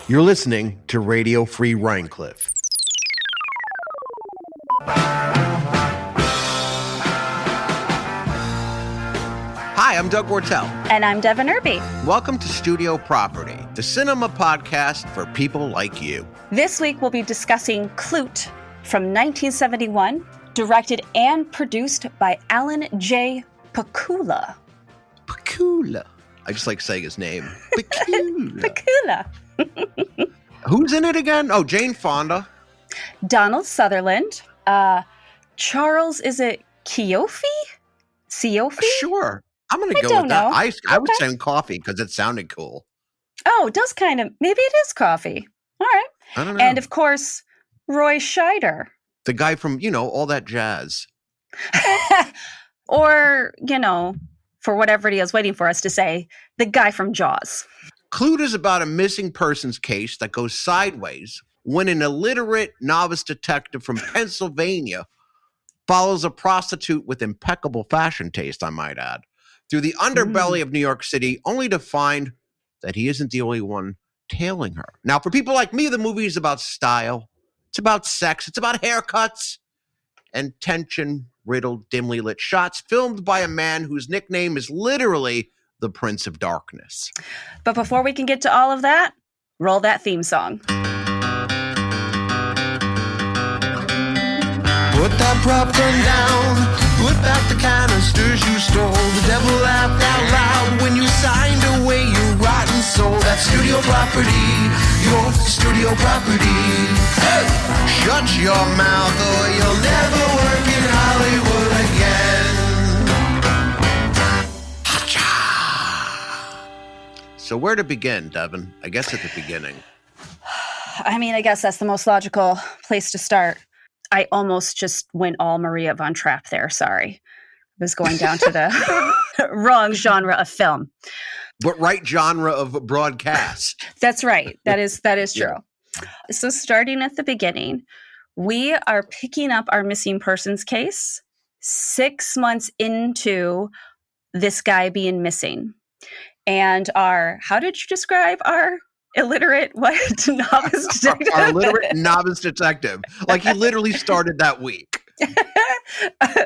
You're listening to Radio Free Rhinecliff. Hi, I'm Doug Wortell. And I'm Devon Irby. Welcome to Studio Property, the cinema podcast for people like you. This week we'll be discussing Klute from 1971, directed and produced by Alan J. Pakula. Pakula. I just like saying his name. Pakula. Pakula. Who's in it again? Oh, Jane Fonda. Donald Sutherland. Charles, is it Keofi? Seofi? Sure. I'm going to go with that. I was saying coffee because it sounded cool. Oh, it does kind of. Maybe it is coffee. All right. I don't know. And of course, Roy Scheider. The guy from, all that jazz. Or, for whatever it is waiting for us to say, the guy from Jaws. Klute is about a missing persons case that goes sideways when an illiterate novice detective from Pennsylvania follows a prostitute with impeccable fashion taste, I might add, through the underbelly of New York City, only to find that he isn't the only one tailing her. Now, for people like me, the movie is about style. It's about sex. It's about haircuts and tension-riddled, dimly lit shots filmed by a man whose nickname is literally the Prince of Darkness. But before we can get to all of that, roll that theme song. Put that prop gun down, put back the canisters you stole. The devil laughed out loud when you signed away your rotten soul. That's studio property, your studio property. Hey! Shut your mouth or you'll never work in Hollywood again. So where to begin, Devon? I guess at the beginning. I guess that's the most logical place to start. I almost just went all Maria von Trapp there. Sorry. I was going down to the wrong genre of film. But right genre of broadcast. That's right. That is true. Yeah. So starting at the beginning, we are picking up our missing persons case 6 months into this guy being missing. And how did you describe our illiterate novice detective? Our illiterate novice detective. Like he literally started that week.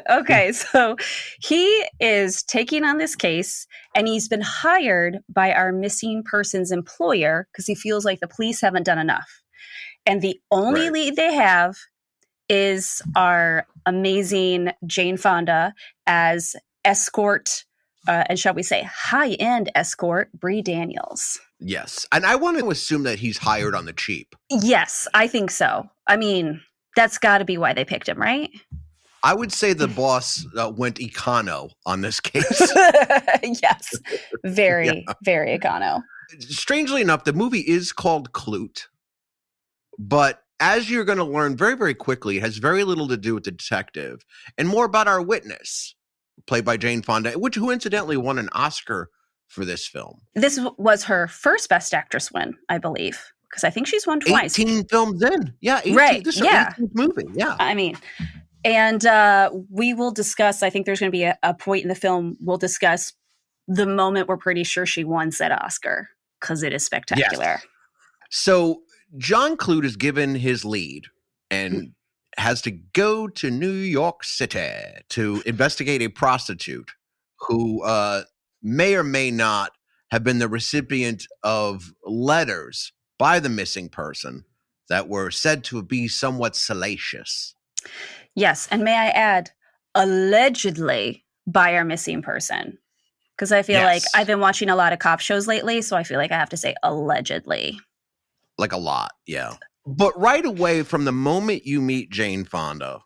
Okay, so he is taking on this case and he's been hired by our missing persons employer because he feels like the police haven't done enough. And the only lead they have is our amazing Jane Fonda as escort, and shall we say high-end escort, Bree Daniels. Yes. And I want to assume that he's hired on the cheap. Yes, I think so. That's got to be why they picked him, right? I would say the boss went econo on this case. Yes. Very econo. Strangely enough, the movie is called Klute. But as you're going to learn very, very quickly, it has very little to do with the detective and more about our witness, played by Jane Fonda, who incidentally won an Oscar for this film. This was her first Best Actress win, I believe, because I think she's won twice. 18 films in. Yeah. 18, right. This is her 18th movie. Yeah. And we will discuss, I think there's going to be a point in the film we'll discuss the moment we're pretty sure she won said Oscar, because it is spectacular. Yes. So John Klute is given his lead and has to go to New York City to investigate a prostitute who may or may not have been the recipient of letters by the missing person that were said to be somewhat salacious. Yes, and may I add, allegedly by our missing person. Because I feel like I've been watching a lot of cop shows lately, so I feel like I have to say allegedly. Like a lot, yeah. But right away from the moment you meet Jane Fonda,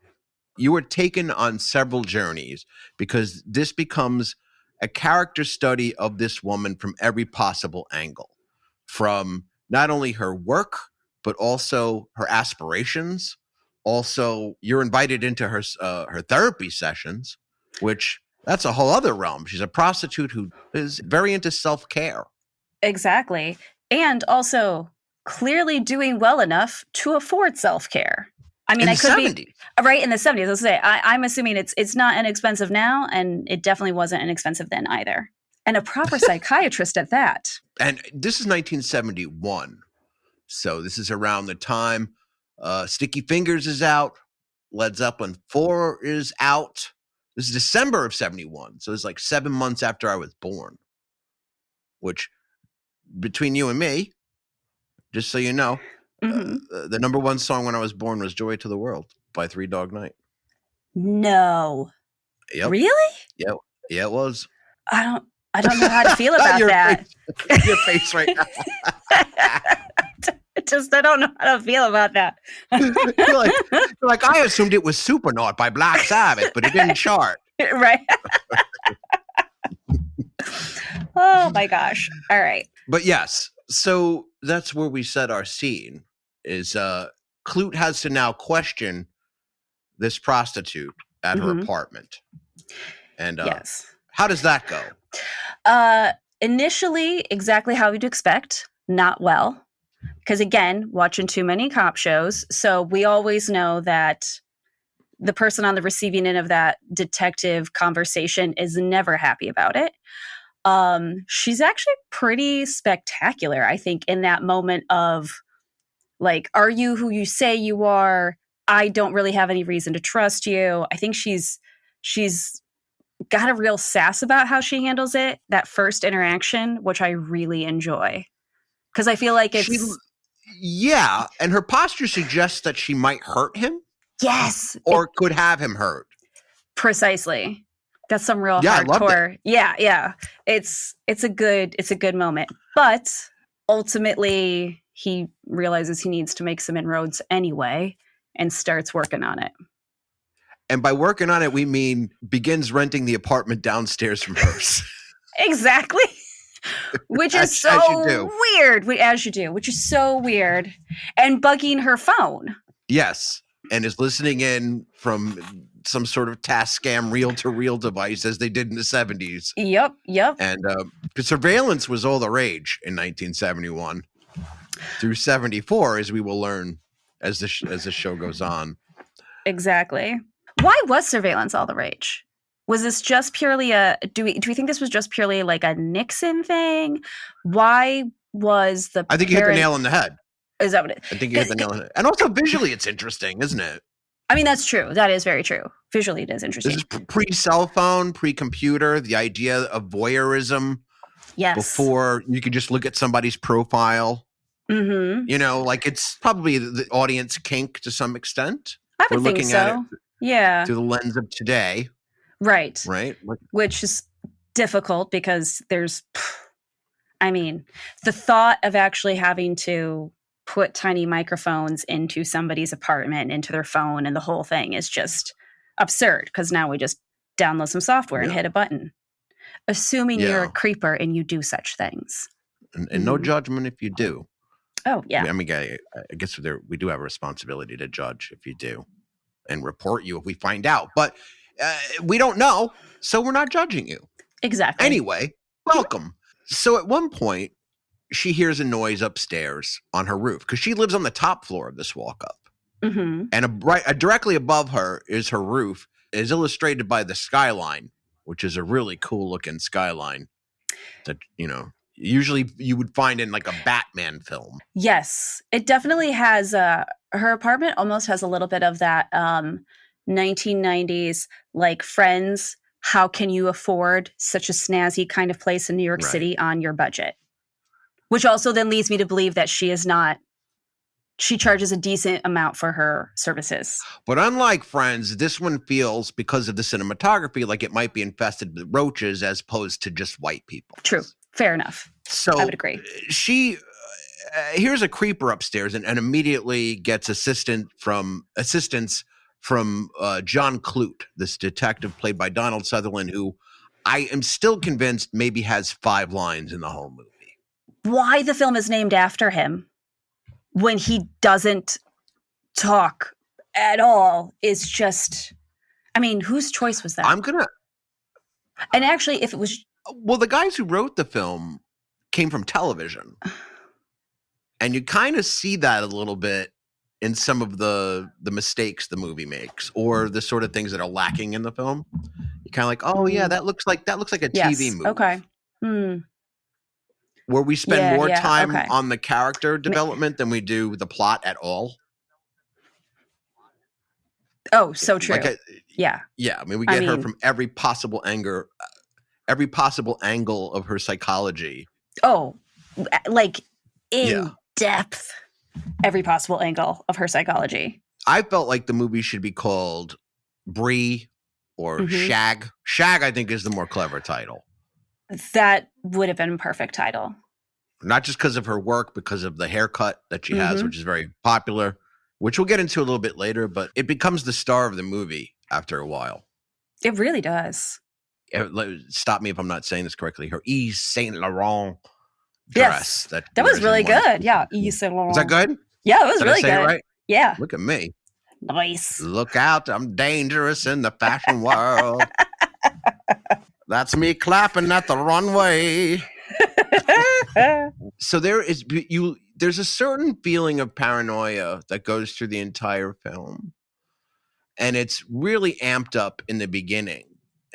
you are taken on several journeys because this becomes a character study of this woman from every possible angle, from not only her work, but also her aspirations. Also, you're invited into her therapy sessions, which that's a whole other realm. She's a prostitute who is very into self-care. Exactly. And also clearly doing well enough to afford self-care. I mean, I could 70s. be right in the 70s. Let's say I'm assuming it's not inexpensive now, and it definitely wasn't inexpensive then either. And a proper psychiatrist at that. And this is 1971. So this is around the time Sticky Fingers is out. Led Zeppelin 4 is out. This is December of 71. So it's like 7 months after I was born. Which, between you and me, just so you know, the number one song when I was born was Joy to the World by Three Dog Night. No. Yep. Really? Yeah, it was. I don't know how to feel about that. Your face right now. I don't know how to feel about that. you're like, I assumed it was Supernaut by Black Sabbath, but it didn't chart. Right. Oh my gosh. All right. But yes, so that's where we set our scene is Klute has to now question this prostitute at her apartment. And yes. How does that go? Initially, exactly how you'd expect, not well. Because again, watching too many cop shows. So we always know that the person on the receiving end of that detective conversation is never happy about it. She's actually pretty spectacular, I think, in that moment of like, are you who you say you are? I don't really have any reason to trust you. I think she's got a real sass about how she handles it, that first interaction, which I really enjoy. Because I feel like it's... Yeah, and her posture suggests that she might hurt him. Yes. Or could have him hurt. Precisely. That's some real hardcore. I loved it. Yeah. It's a good moment. But ultimately, he realizes he needs to make some inroads anyway and starts working on it. And by working on it, we mean begins renting the apartment downstairs from hers. Exactly. Which is so weird. As you do, which is so weird. And bugging her phone. Yes. And is listening in from some sort of task scam reel-to-reel device as they did in the 70s. Yep. And the surveillance was all the rage in 1971 through 74, as we will learn as the show goes on. Exactly. Why was surveillance all the rage? Was this just purely do we think this was just purely like a Nixon thing? Why was the I think you hit the nail on the head. Is that what it is? I think you hit the nail on the head. And also visually it's interesting, isn't it? I mean, that's true. That is very true. Visually it is interesting. This is pre-cell phone, pre-computer, the idea of voyeurism. Yes. Before you could just look at somebody's profile. Mm-hmm. You know, like it's probably the audience kink to some extent. I would think so. At it yeah. Through the lens of today. Right. Which is difficult because there's, I mean, the thought of actually having to put tiny microphones into somebody's apartment, into their phone, and the whole thing is just absurd because now we just download some software and hit a button. Assuming you're a creeper and you do such things. And no judgment if you do. Oh, yeah. I mean, I guess we do have a responsibility to judge if you do and report you if we find out. But we don't know, so we're not judging you. Exactly. Anyway, welcome. So at one point, she hears a noise upstairs on her roof because she lives on the top floor of this walk-up. Mm-hmm. And directly above her is her roof, is illustrated by the skyline, which is a really cool-looking skyline that, usually you would find in like a Batman film. Yes, it definitely has. Her apartment almost has a little bit of that 1990s, like Friends. How can you afford such a snazzy kind of place in New York City on your budget? Which also then leads me to believe that she charges a decent amount for her services. But unlike Friends, this one feels, because of the cinematography, like it might be infested with roaches as opposed to just white people. True. Fair enough. So I would agree. She here's a creeper upstairs and immediately gets assistance from John Klute, this detective played by Donald Sutherland, who I am still convinced maybe has 5 lines in the whole movie. Why the film is named after him when he doesn't talk at all is just, I mean, whose choice was that? And actually, if it was... Well, the guys who wrote the film came from television. And you kind of see that a little bit in some of the mistakes the movie makes, or the sort of things that are lacking in the film. You're kind of like, oh yeah, that looks like a TV movie. Okay. where we spend more time okay. on the character development than we do the plot at all. Oh, so true. Like, yeah. I mean, we get her from every possible angle of her psychology. Oh, like in depth, every possible angle of her psychology. I felt like the movie should be called Bree or Shag. Shag, I think, is the more clever title. That would have been a perfect title. Not just because of her work, because of the haircut that she has, which is very popular, which we'll get into a little bit later, but it becomes the star of the movie after a while. It really does. Stop me if I'm not saying this correctly. Her Yves Saint Laurent dress. Yes, that was really good. Yeah, Yves Saint Laurent. Was that good? Yeah, it was Did really I say good. It right? Yeah. Look at me. Nice. Look out, I'm dangerous in the fashion world. That's me clapping at the runway. So there's a certain feeling of paranoia that goes through the entire film. And it's really amped up in the beginning.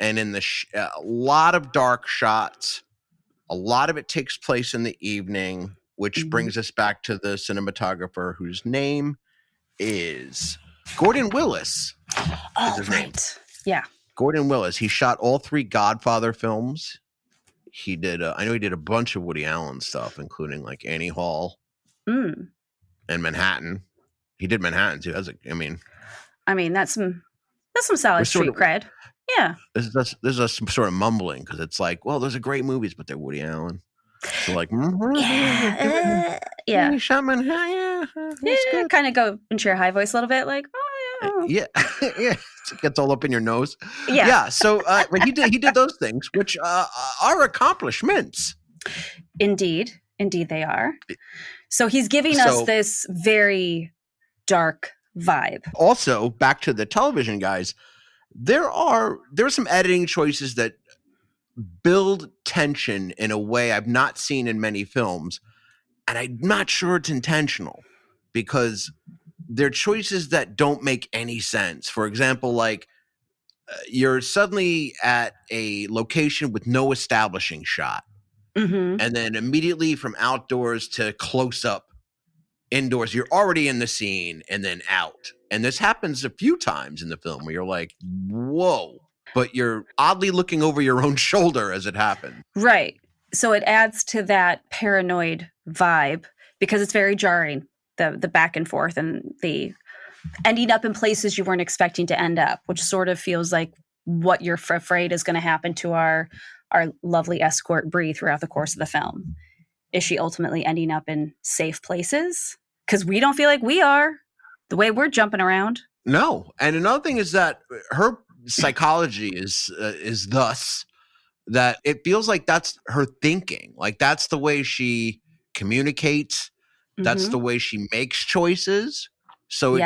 And in a lot of dark shots. A lot of it takes place in the evening, which brings us back to the cinematographer whose name is Gordon Willis. Oh, right. Name. Yeah. Gordon Willis. He shot all 3 Godfather films. He did. I know he did a bunch of Woody Allen stuff, including like Annie Hall and Manhattan. He did Manhattan too. I mean, that's some solid street cred. Yeah. This is some sort of mumbling because it's like, well, those are great movies, but they're Woody Allen. So like, yeah. He shot Manhattan. Yeah. Kind of go into your high voice a little bit, like, oh yeah. Yeah. It gets all up in your nose. Yeah. So but he did those things, which are accomplishments. Indeed they are. So he's giving us this very dark vibe. Also, back to the television guys, there are some editing choices that build tension in a way I've not seen in many films, and I'm not sure it's intentional because they're choices that don't make any sense. For example, like you're suddenly at a location with no establishing shot, and then immediately from outdoors to close up indoors, you're already in the scene and then out. And this happens a few times in the film where you're like, whoa, but you're oddly looking over your own shoulder as it happens. Right. So it adds to that paranoid vibe because it's very jarring, the back and forth and the ending up in places you weren't expecting to end up, which sort of feels like what you're afraid is going to happen to our lovely escort Bree throughout the course of the film. Is she ultimately ending up in safe places? Because we don't feel like we are, the way we're jumping around. No. And another thing is that her psychology is thus that it feels like that's her thinking. Like that's the way she communicates. That's the way she makes choices. So it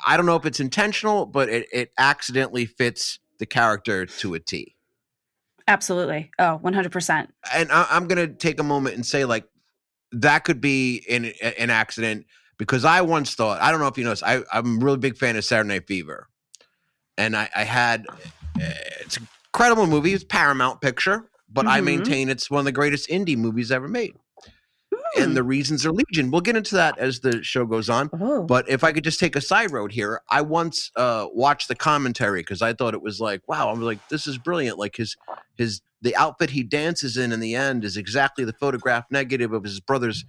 I don't know if it's intentional, but it accidentally fits the character to a T. Absolutely. Oh, 100%. And I'm going to take a moment and say like, that could be an accident because I once thought, I don't know if you noticed, I'm a really big fan of Saturday Night Fever. And I had, it's an incredible movie. It's Paramount Picture, but I maintain it's one of the greatest indie movies ever made. And the reasons are legion. We'll get into that as the show goes on. But if I could just take a side road here, I once watched the commentary because I thought it was like, wow, I'm like, this is brilliant. Like the outfit he dances in the end is exactly the photograph negative of his brother's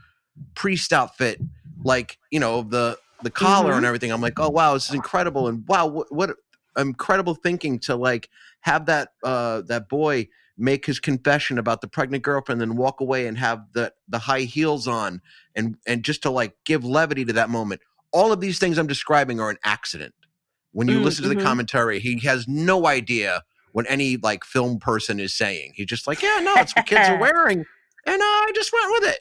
priest outfit. Like, you know, the collar and everything. I'm like, oh, wow, this is incredible. And wow, what incredible thinking to like have that boy make his confession about the pregnant girlfriend and then walk away and have the high heels on and just to like give levity to that moment. All of these things I'm describing are an accident. When you listen to the commentary, he has no idea what any like film person is saying. He's just like, yeah, no, it's what kids are wearing. And I just went with it.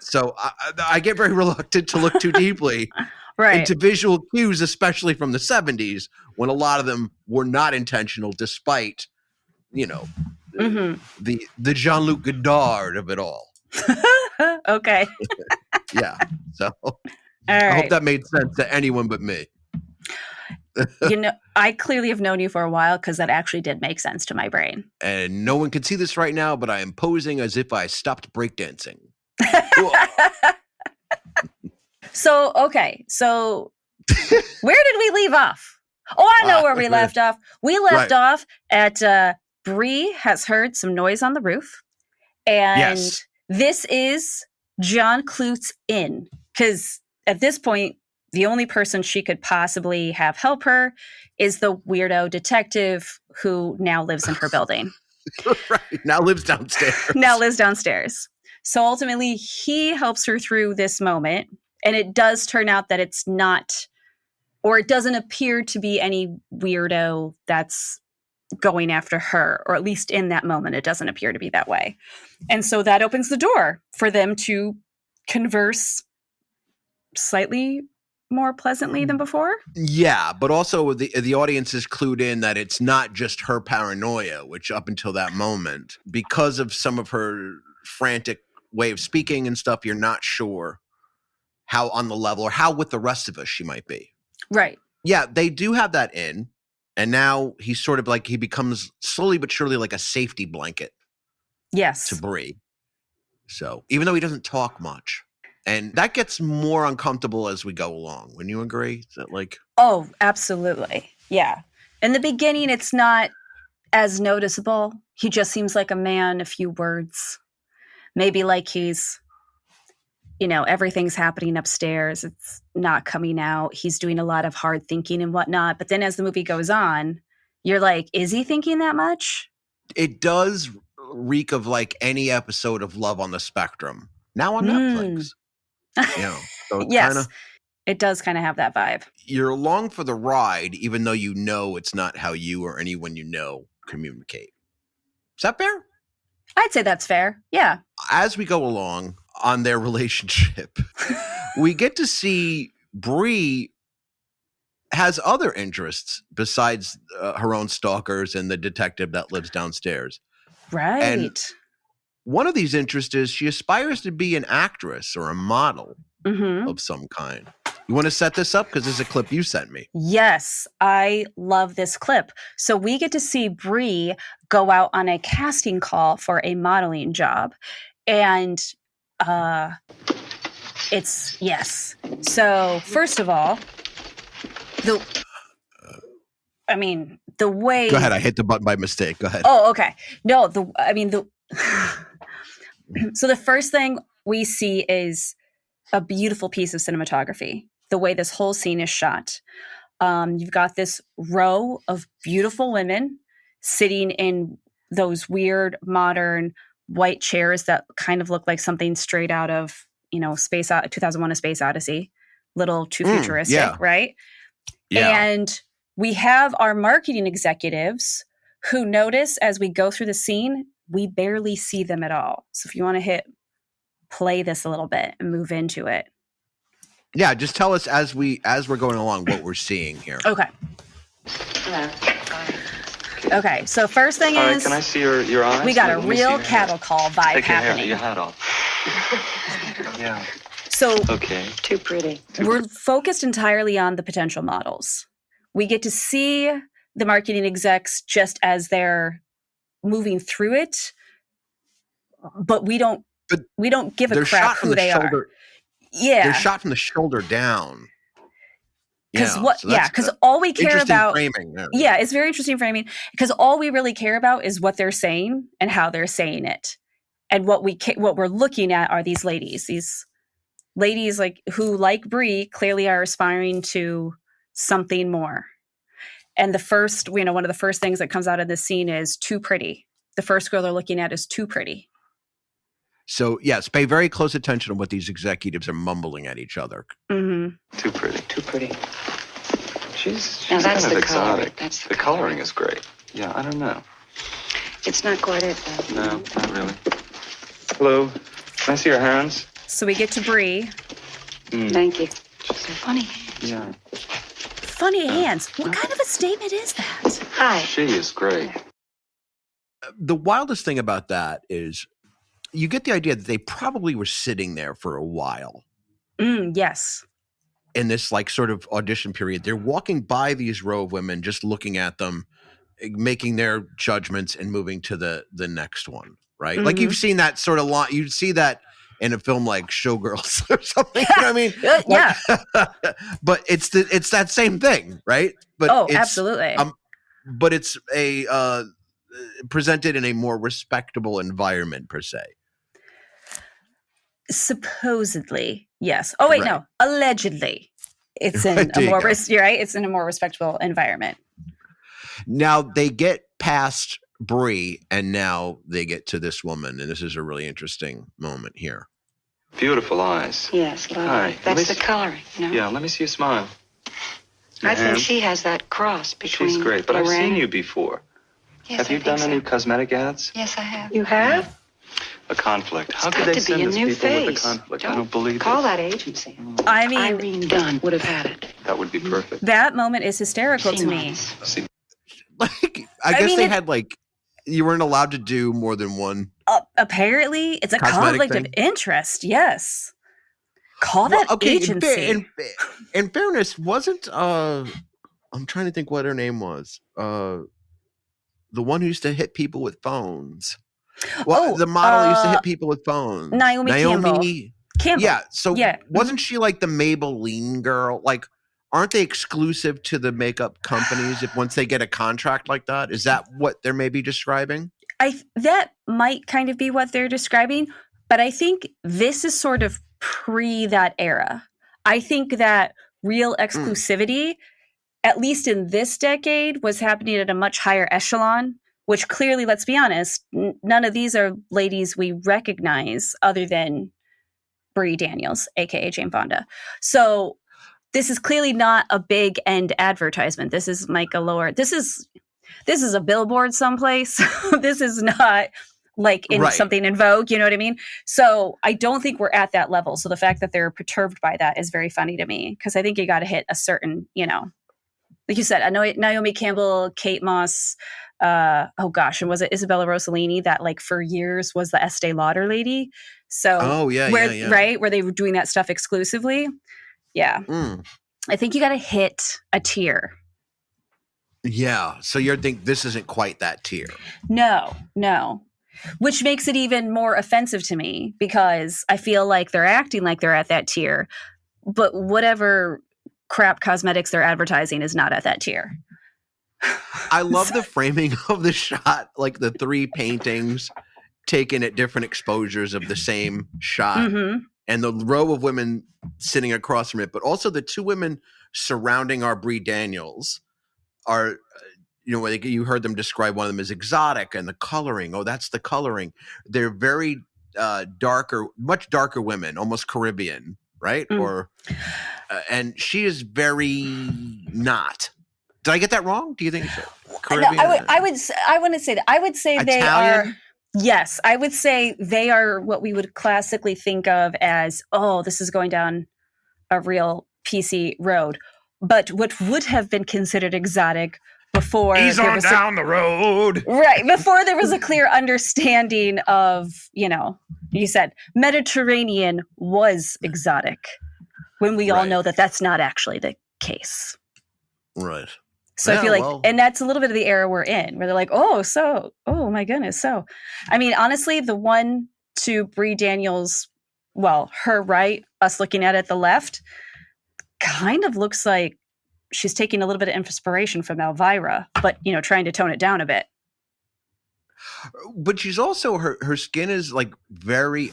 So I get very reluctant to look too deeply into visual cues, especially from the 70s, when a lot of them were not intentional, despite, you know, the Jean-Luc Godard of it all. Okay. Yeah. So all right. I hope that made sense to anyone but me. I clearly have known you for a while because that actually did make sense to my brain. And no one can see this right now, but I am posing as if I stopped breakdancing. So, okay. So where did we leave off? Oh, I know where we left off. We left off at Bree has heard some noise on the roof. And this is John Klute's inn. Because at this point, the only person she could possibly have help her is the weirdo detective who now lives in her building. Right. Now lives downstairs. So ultimately, he helps her through this moment. And it does turn out that it's not, or it doesn't appear to be any weirdo that's going after her, or at least in that moment, it doesn't appear to be that way. And so that opens the door for them to converse slightly more pleasantly than before. Yeah, but also the audience is clued in that it's not just her paranoia, which up until that moment, because of some of her frantic way of speaking and stuff, you're not sure how on the level or how with the rest of us she might be. Right. Yeah, they do have that in. And now he's sort of like, he becomes slowly but surely like a safety blanket. Yes. To Bree. So even though he doesn't talk much. And that gets more uncomfortable as we go along. Wouldn't you agree? Is that like... Oh, absolutely. Yeah. In the beginning, it's not as noticeable. He just seems like a man, a few words. Maybe like he's, everything's happening upstairs. It's not coming out. He's doing a lot of hard thinking and whatnot. But then as the movie goes on, you're like, is he thinking that much? It does reek of like any episode of Love on the Spectrum. Now on Netflix. So yes, it does kind of have that vibe. You're along for the ride, even though you know it's not how you or anyone you know communicate. Is that fair? I'd say that's fair. Yeah. As we go along on their relationship, we get to see Bree has other interests besides her own stalkers and the detective that lives downstairs. Right. And one of these interests is she aspires to be an actress or a model of some kind. You want to set this up? Because this is a clip you sent me. Yes, I love this clip. So we get to see Bree go out on a casting call for a modeling job. And yes. So first of all, the way... Go ahead. I hit the button by mistake. Go ahead. Oh, okay. No, so the first thing we see is a beautiful piece of cinematography. The way this whole scene is shot. You've got this row of beautiful women sitting in those weird modern white chairs that kind of look like something straight out of, 2001: A Space Odyssey. Little too futuristic, right? Yeah. And we have our marketing executives who notice as we go through the scene, we barely see them at all. So if you want to hit play this a little bit and move into it. Yeah, just tell us as we're going along what we're seeing here. Okay. Okay, so first thing is... can I see your eyes? We got a real cattle call vibe happening. Take your hat off. Yeah. So... Okay. Too pretty. We're focused entirely on the potential models. We get to see the marketing execs just as they're moving through it, but we don't give a crap who they are. Yeah. They're shot from the shoulder down. Because all we care about... Framing. Yeah, it's very interesting framing. Because all we really care about is what they're saying and how they're saying it. And what we're looking at are these ladies. These ladies who, like Bree, clearly are aspiring to something more. And the first, one of the first things that comes out of this scene is too pretty. The first girl they're looking at is too pretty. So, yes, pay very close attention to what these executives are mumbling at each other. Mm-hmm. Too pretty. Too pretty. She's now that's kind of the exotic. That's the coloring is great. Yeah, I don't know. It's not quite it, though. No, not really. Hello. Can I see your hands? So we get to Bree. Thank you. So funny. Yeah. Funny hands. What kind of a statement is that? Hi. She is great. The wildest thing about that is you get the idea that they probably were sitting there for a while. Yes. in this like sort of audition period, they're walking by these row of women, just looking at them, making their judgments and moving to the next one, right? Like you've seen that sort of lot. You'd see that in a film like Showgirls or something. You know what I mean? Yeah. But it's that same thing, right? But it's, absolutely. But it's a presented in a more respectable environment per se. Supposedly, yes. Oh wait, Right. no. Allegedly, it's in a more you're right. It's in a more respectable environment. Now they get past Bree, and now they get to this woman, and this is a really interesting moment here. Beautiful eyes. Yes, lovely. Hi. That's the coloring, you know? Yeah, let me see you smile. I think she has that cross between. She's great, but I've seen you before. Yes, Have you done any cosmetic ads? Yes, I have. You have? A conflict. How It's could got they to be send a us new people with a face. conflict? I don't believe Call it. that agency. I mean, Irene Dunn would have had it. That would be perfect. that moment is hysterical She to me. must. See, Like I guess they had like you weren't allowed to do more than one. Apparently, it's a Cosmetic conflict of thing? interest. Yes. Call that agency. In fairness, wasn't I'm trying to think what her name was. The one who used to hit people with phones. Well, the model who used to hit people with phones. Naomi Campbell. Yeah. So Yeah. wasn't she like the Maybelline girl? Like, aren't they exclusive to the makeup companies if once they get a contract like that? Is that what they're maybe describing? That might kind of be what they're describing, but I think this is sort of pre that era. I think that real exclusivity, at least in this decade, was happening at a much higher echelon, which clearly, let's be honest, none of these are ladies we recognize other than Bree Daniels, aka Jane Fonda. So this is clearly not a big end advertisement. This is like a lower. This is a billboard someplace. This is not like in something in Vogue. You know what I mean? So I don't think we're at that level. So the fact that they're perturbed by that is very funny to me because I think you got to hit a certain, like you said, I know Naomi Campbell, Kate Moss. And was it Isabella Rossellini that like for years was the Estee Lauder lady? So right, where they were doing that stuff exclusively. Yeah. I think you got to hit a tier. Yeah. So you think this isn't quite that tier? No. Which makes it even more offensive to me because I feel like they're acting like they're at that tier, but whatever crap cosmetics they're advertising is not at that tier. I love the framing of the shot, like the three paintings taken at different exposures of the same shot. And the row of women sitting across from it, but also the two women surrounding our Bree Daniels are, you heard them describe one of them as exotic and the coloring. Oh, that's the coloring. They're very much darker women, almost Caribbean, right? And she is very not. Did I get that wrong? Do you think so? Caribbean? No, I wouldn't say that. I would say they Italian? are. Yes, I would say they are what we would classically think of as, this is going down a real PC road. But what would have been considered exotic before he's on down the road. Right. Before there was a clear understanding of, you said Mediterranean was exotic when we all know that that's not actually the case. Right. So I feel like, and that's a little bit of the era we're in, where they're like, oh my goodness. So, I mean, honestly, the one to Bree Daniels, her right, us looking at it, the left, kind of looks like she's taking a little bit of inspiration from Elvira, but, trying to tone it down a bit. But she's also, her skin is like very,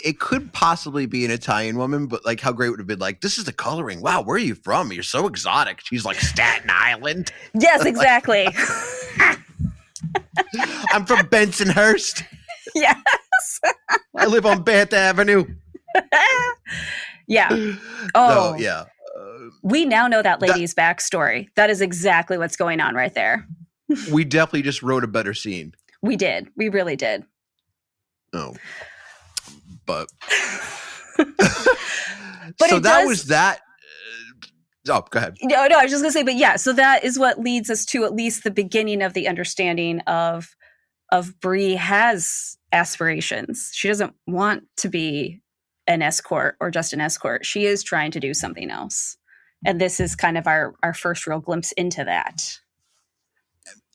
it could possibly be an Italian woman, but like how great would it have been like, this is the coloring. Wow, where are you from? You're so exotic. She's like Staten Island. Yes, exactly. I'm from Bensonhurst. Yes. I live on Bath Avenue. Yeah. Oh, no, yeah. We now know that lady's backstory. That is exactly what's going on right there. We definitely just wrote a better scene. We did. We really did. Oh. But so that was that. Oh, go ahead. No, I was just gonna say, but yeah, so that is what leads us to at least the beginning of the understanding of Bree has aspirations. She doesn't want to be an escort or just an escort. She is trying to do something else. And this is kind of our first real glimpse into that.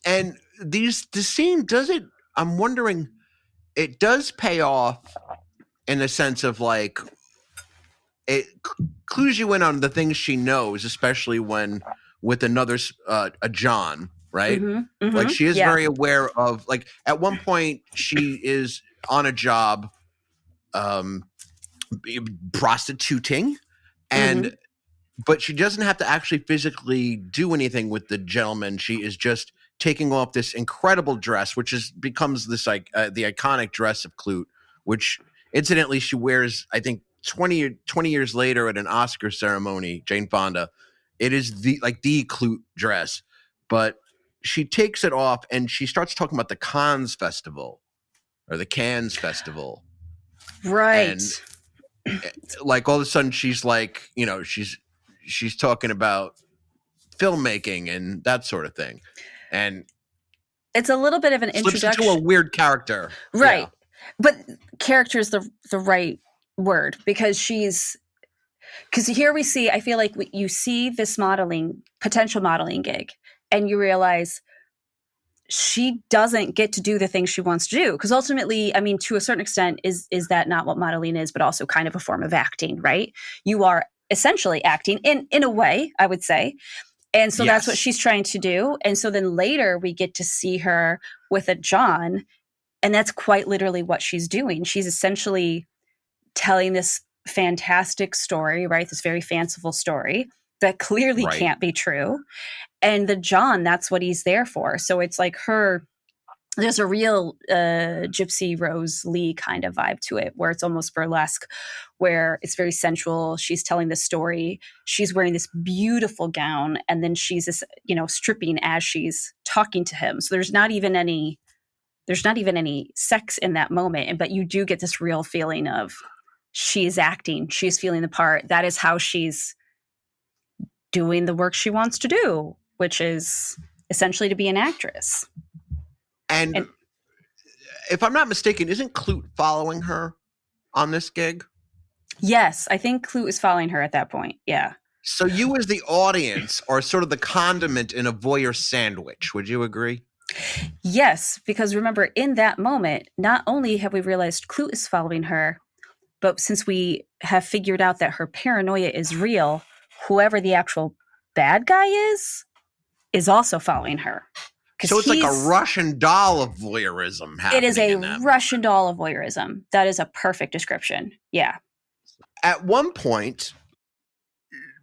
And the scene, does it, I'm wondering, it does pay off in the sense of like, it clues you in on the things she knows, especially when with another, a John, right? Mm-hmm, mm-hmm, like she is yeah. very aware of, like at one point she is on a job, prostituting, and but she doesn't have to actually physically do anything with the gentleman. She is just taking off this incredible dress, which becomes this like the iconic dress of Klute, which incidentally she wears, I think 20 years later at an Oscar ceremony, Jane Fonda. It is the Klute dress, but she takes it off and she starts talking about the Cannes Festival or the Cannes Festival. Right. And like all of a sudden she's like, you know, she's talking about filmmaking and that sort of thing. And it's a little bit of an introduction to a weird character. Right. Yeah. But character is the right word, because here we see, I feel like you see this potential modeling gig, and you realize she doesn't get to do the things she wants to do. Because ultimately, I mean, to a certain extent, is that not what modeling is, but also kind of a form of acting, right? You are essentially acting in a way, I would say. And so that's what she's trying to do. And so then later we get to see her with a John, and that's quite literally what she's doing. She's essentially telling this fantastic story, right? This very fanciful story that clearly can't be true. And the John, that's what he's there for. So it's like there's a real Gypsy Rose Lee kind of vibe to it, where it's almost burlesque, where it's very sensual. She's telling the story. She's wearing this beautiful gown, and then she's, stripping as she's talking to him. So there's not even any sex in that moment, but you do get this real feeling of she's acting, she's feeling the part. That is how she's doing the work she wants to do, which is essentially to be an actress. And if I'm not mistaken, isn't Klute following her on this gig? Yes, I think Klute is following her at that point. Yeah. So you as the audience are sort of the condiment in a voyeur sandwich. Would you agree? Yes, because remember, in that moment, not only have we realized Klute is following her, but since we have figured out that her paranoia is real, whoever the actual bad guy is also following her. So it's like a Russian doll of voyeurism happening. It is a Russian doll of voyeurism. That is a perfect description. Yeah. At one point,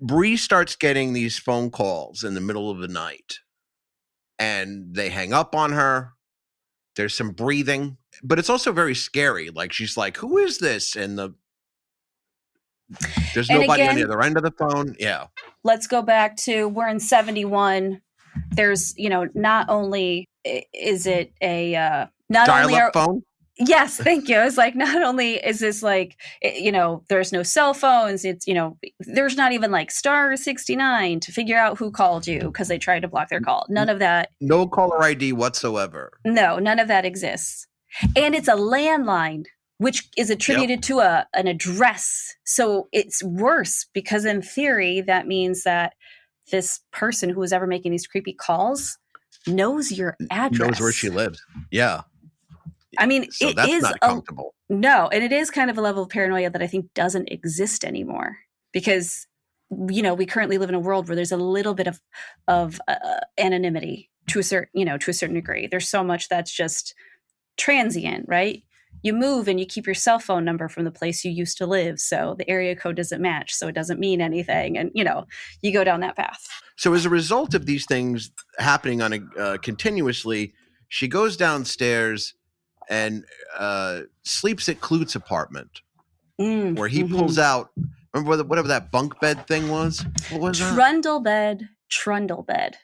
Bree starts getting these phone calls in the middle of the night, and they hang up on her. There's some breathing, but it's also very scary. Like she's like, "Who is this?" And there's nobody on the other end of the phone. Yeah. Let's go back to, we're in 71. There's, not only is it a dial-up phone. Yes, thank you. It's like, not only is this like, there's no cell phones. It's, there's not even like star 69 to figure out who called you because they tried to block their call. None of that. No caller ID whatsoever. No, none of that exists. And it's a landline, which is attributed to an address. So it's worse, because in theory, that means that this person who is ever making these creepy calls knows your address. Knows where she lives. Yeah. I mean, so it that's is not comfortable. No, and it is kind of a level of paranoia that I think doesn't exist anymore, because, we currently live in a world where there's a little bit of anonymity to a certain degree. There's so much that's just transient, right? You move and you keep your cell phone number from the place you used to live, so the area code doesn't match, so it doesn't mean anything, and you go down that path. So as a result of these things happening on a continuously, she goes downstairs and sleeps at Klute's apartment, where he pulls out. Remember whatever that bunk bed thing was? What was that? Trundle bed.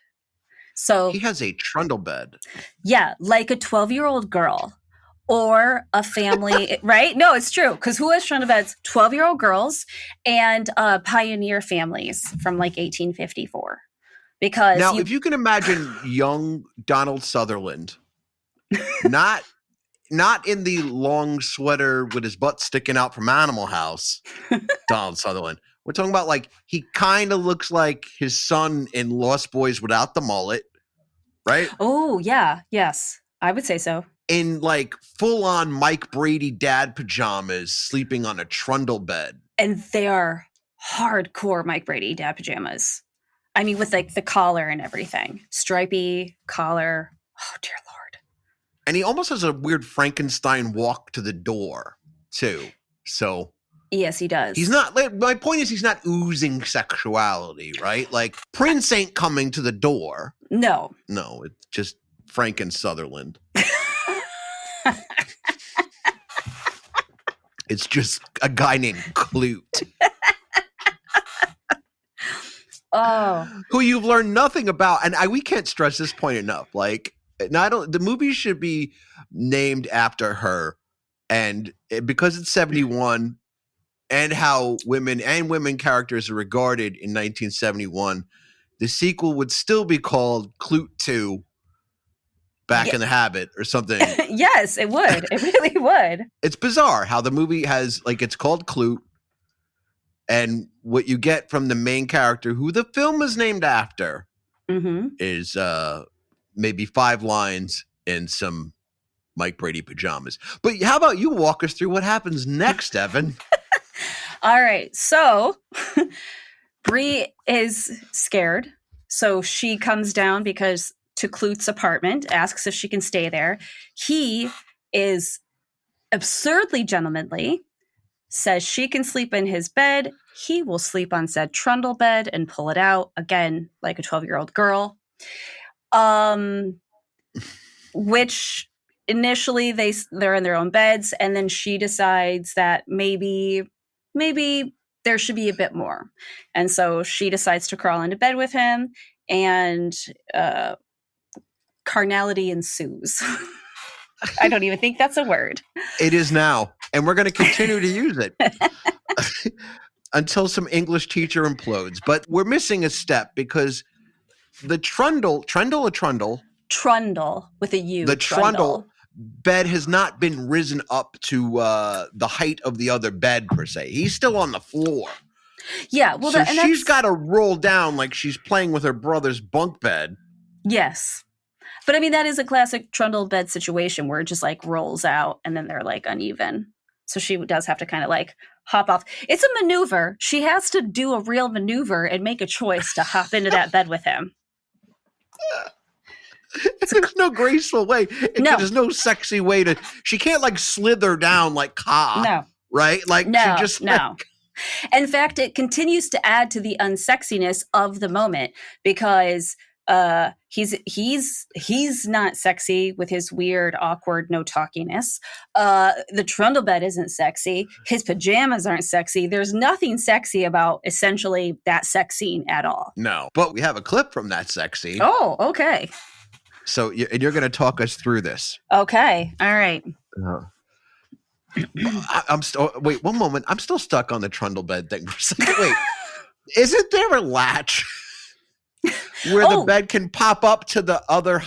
So he has a trundle bed. Yeah, like a 12-year-old girl. Or a family, right? No, it's true. Because who has trundle beds? 12-year-old girls and pioneer families from like 1854. Because now, if you can imagine young Donald Sutherland, not not in the long sweater with his butt sticking out from Animal House, Donald Sutherland. We're talking about like he kind of looks like his son in Lost Boys without the mullet, right? Oh, yeah. Yes. I would say so. In like full-on Mike Brady dad pajamas, sleeping on a trundle bed. And they are hardcore Mike Brady dad pajamas. I mean, with like the collar and everything. Stripy collar. Oh, dear Lord. And he almost has a weird Frankenstein walk to the door, too. So... Yes, he does. He's not, my point is he's not oozing sexuality, right? Like Prince ain't coming to the door. No. No, it's just Franken Sutherland. It's just a guy named Klute. Oh. Who you've learned nothing about. And we can't stress this point enough. Like, the movie should be named after her. And because it's 71, and how women characters are regarded in 1971, the sequel would still be called Klute 2, Back in the Habit or something. Yes, it would. It really would. It's bizarre how the movie has, like, it's called Klute, and what you get from the main character, who the film is named after, is maybe 5 lines and some Mike Brady pajamas. But how about you walk us through what happens next, Evan? All right. So Bree is scared. So she comes down to Klute's apartment, asks if she can stay there. He is absurdly gentlemanly, says she can sleep in his bed. He will sleep on said trundle bed and pull it out, again, like a 12-year-old girl. Which initially they're in their own beds, and then she decides that maybe there should be a bit more. And so she decides to crawl into bed with him, and carnality ensues. I don't even think that's a word. It is now. And we're going to continue to use it until some English teacher implodes. But we're missing a step because the trundle with a U. The trundle bed has not been risen up to the height of the other bed per se. He's still on the floor. Yeah, well, so she's got to roll down like she's playing with her brother's bunk bed. Yes, but I mean that is a classic trundle bed situation where it just like rolls out and then they're like uneven. So she does have to kind of like hop off. It's a maneuver. She has to do a real maneuver and make a choice to hop into that bed with him. There's no graceful way. There's no sexy way to. She can't like slither down like Ka. No. Right? Like no, she just. No. In fact, it continues to add to the unsexiness of the moment because he's not sexy with his weird, awkward, no talkiness. The trundle bed isn't sexy. His pajamas aren't sexy. There's nothing sexy about essentially that sex scene at all. No, but we have a clip from that sex scene. Oh, okay. So you're going to talk us through this. Okay. All right. I'm still. Wait, one moment. I'm still stuck on the trundle bed thing for a second. Wait, isn't there a latch where the bed can pop up to the other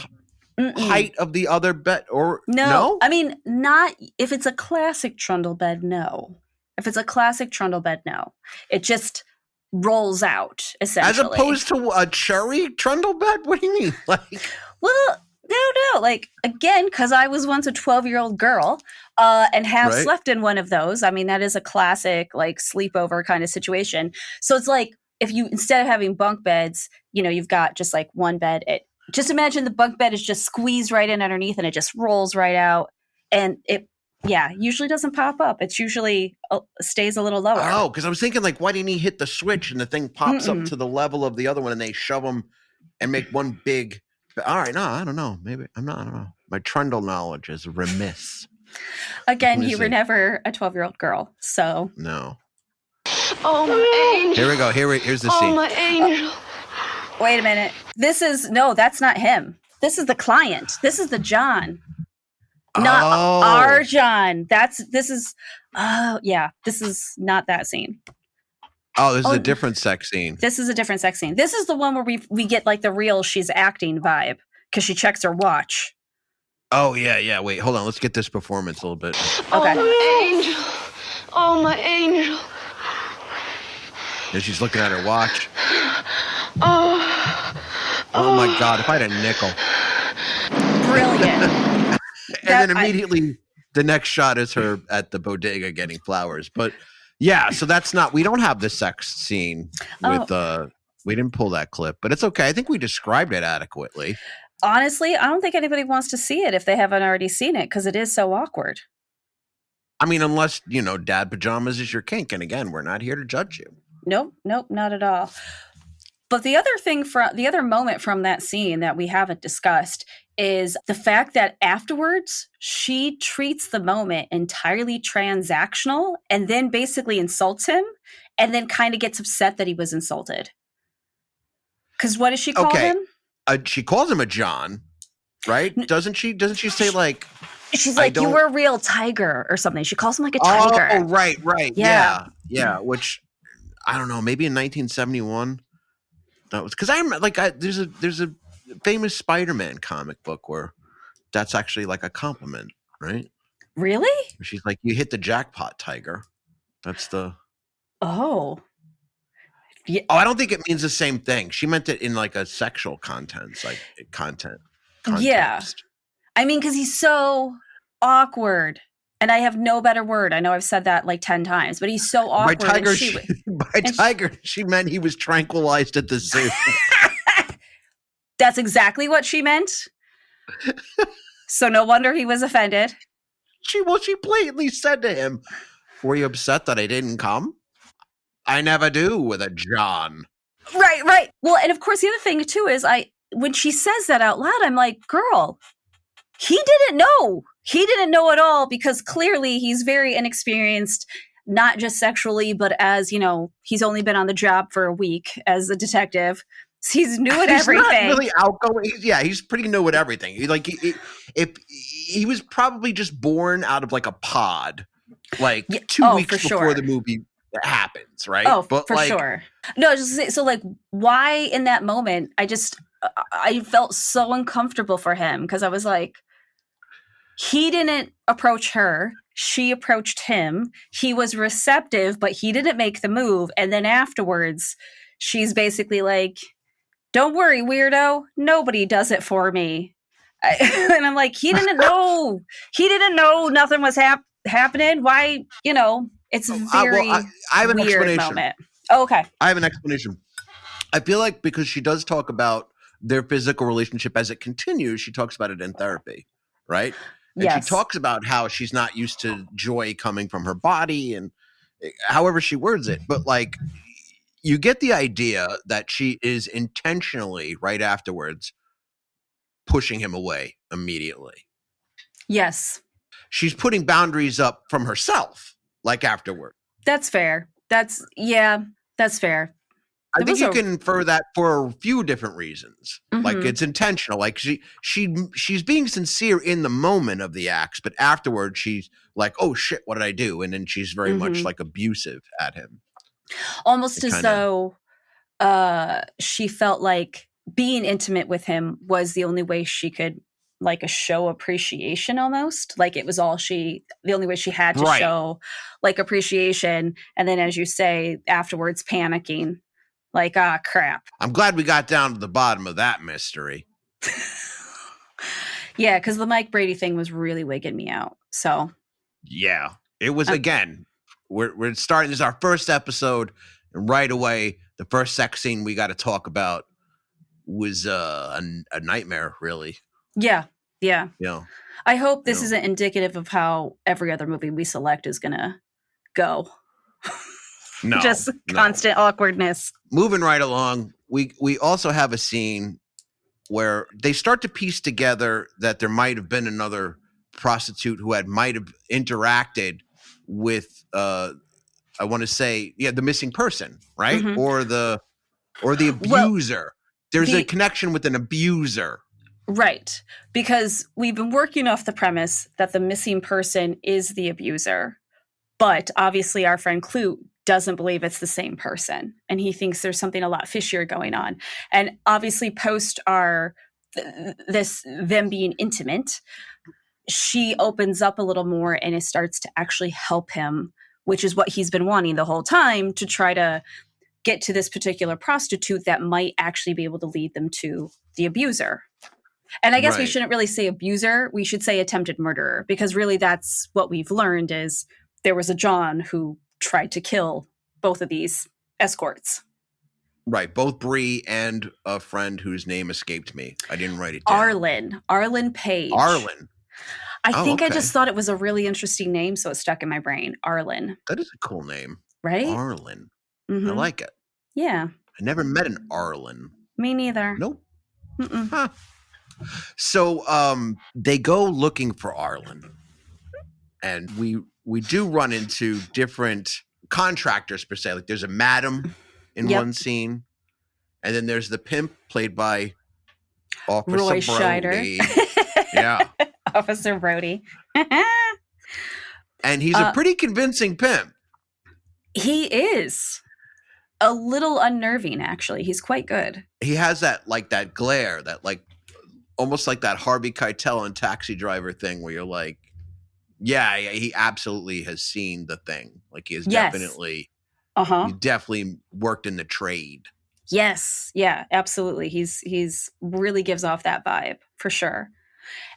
height of the other bed? Or no? I mean, not if it's a classic trundle bed. No. If it's a classic trundle bed, no. It just rolls out essentially. As opposed to a cherry trundle bed. What do you mean? Like, well. No. Like, again, because I was once a 12-year-old girl and have slept in one of those. I mean, that is a classic, like, sleepover kind of situation. So it's like, if you, instead of having bunk beds, you've got just, like, one bed. Just imagine the bunk bed is just squeezed right in underneath and it just rolls right out. And it, usually doesn't pop up. It's usually stays a little lower. Oh, because I was thinking, like, why didn't he hit the switch and the thing pops up to the level of the other one and they shove them and make one big... All right, no, I don't know. Maybe I don't know. My trundle knowledge is remiss. Again, you were never a 12-year-old girl, so no. Oh, my angel. Here we go. Here's the scene. Oh, my angel. Wait a minute. That's not him. This is the client. This is the John. Not our John. This is not that scene. Oh, this is a different sex scene. This is a different sex scene. This is the one where we get like the real she's acting vibe because she checks her watch. Oh, yeah. Wait, hold on. Let's get this performance a little bit. Okay. Oh, my angel. Oh, my angel. And she's looking at her watch. Oh. Oh, my God. If I had a nickel. Brilliant. And then immediately the next shot is her at the bodega getting flowers. But yeah, so that's not, we don't have the sex scene with, we didn't pull that clip, but it's okay. I think we described it adequately. Honestly, I don't think anybody wants to see it if they haven't already seen it because it is so awkward. I mean, unless, dad pajamas is your kink. And again, we're not here to judge you. Nope, not at all. But the other moment from that scene that we haven't discussed is the fact that afterwards she treats the moment entirely transactional and then basically insults him and then kind of gets upset that he was insulted. Because what does she call him? She calls him a John, right? Doesn't she say like... She's like, you were a real tiger or something. She calls him like a tiger. Oh, right. Yeah. Which, I don't know, maybe in 1971... That was because I remember, there's a famous Spider-Man comic book where that's actually like a compliment, right? Really? She's like, you hit the jackpot, tiger. That's the. Oh. Yeah. Oh, I don't think it means the same thing. She meant it in like a sexual context. Yeah. I mean, because he's so awkward. And I have no better word. I know I've said that like 10 times, but he's so awkward. By tiger, she meant he was tranquilized at the zoo. That's exactly what she meant. So no wonder he was offended. She blatantly said to him, were you upset that I didn't come? I never do with a John. Right. Well, and of course, the other thing too is when she says that out loud, I'm like, girl, he didn't know. He didn't know at all because clearly he's very inexperienced, not just sexually, but as, he's only been on the job for a week as a detective. So he's new at everything. He's not really outgoing. He's pretty new at everything. He was probably just born out of like a pod, like 2 weeks before the movie happens, right? Oh, but for sure. No, so like, why in that moment? I felt so uncomfortable for him because I was like, he didn't approach her. She approached him. He was receptive, but he didn't make the move. And then afterwards, she's basically like, don't worry, weirdo. Nobody does it for me. And I'm like, he didn't know. He didn't know nothing was happening. Why, it's a very I have an weird explanation. moment. Oh, okay. I have an explanation. I feel like because she does talk about their physical relationship as it continues, she talks about it in therapy, right? And yes. She talks about how she's not used to joy coming from her body and however she words it. But like, you get the idea that she is intentionally right afterwards pushing him away immediately. Yes. She's putting boundaries up from herself, like afterward. That's fair. That's fair. I think you can infer that for a few different reasons. Mm-hmm. Like it's intentional. Like she's being sincere in the moment of the acts, but afterwards she's like, "Oh shit, what did I do?" And then she's very much like abusive at him, almost as though she felt like being intimate with him was the only way she could like show appreciation. Almost like it was the only way she had to show like appreciation. And then, as you say, afterwards panicking. Like, crap. I'm glad we got down to the bottom of that mystery. Yeah, because the Mike Brady thing was really wigging me out. So. Yeah, it was, again, we're starting. This is our first episode. And right away, the first sex scene we got to talk about was a nightmare, really. Yeah. I hope this isn't isn't indicative of how every other movie we select is going to go. No, just constant awkwardness. Moving right along, we also have a scene where they start to piece together that there might have been another prostitute who might have interacted with I want to say the missing person, right? Mm-hmm. or the abuser. Well, there's a connection with an abuser. Right. Because we've been working off the premise that the missing person is the abuser. But obviously our friend Klute doesn't believe it's the same person. And he thinks there's something a lot fishier going on. And obviously post our them being intimate, she opens up a little more and it starts to actually help him, which is what he's been wanting the whole time, to try to get to this particular prostitute that might actually be able to lead them to the abuser. And I guess we shouldn't really say abuser. We should say attempted murderer, because really that's what we've learned is there was a John who tried to kill both of these escorts. Right. Both Bree and a friend whose name escaped me. I didn't write it down. Arlen Page. Arlen. I think I just thought it was a really interesting name, so it stuck in my brain. Arlen. That is a cool name. Right? Arlen. Mm-hmm. I like it. Yeah. I never met an Arlen. Me neither. Nope. Huh. So they go looking for Arlen. And we do run into different contractors, per se. Like there's a madam in one scene. And then there's the pimp played by Officer Roy Brody. Scheider. Yeah. Officer Brody. And he's a pretty convincing pimp. He is. A little unnerving, actually. He's quite good. He has that glare, that almost like that Harvey Keitel and Taxi Driver thing where you're like, yeah, he absolutely has seen the thing. Like he has definitely worked in the trade. Yes. Yeah, absolutely. He's really gives off that vibe for sure.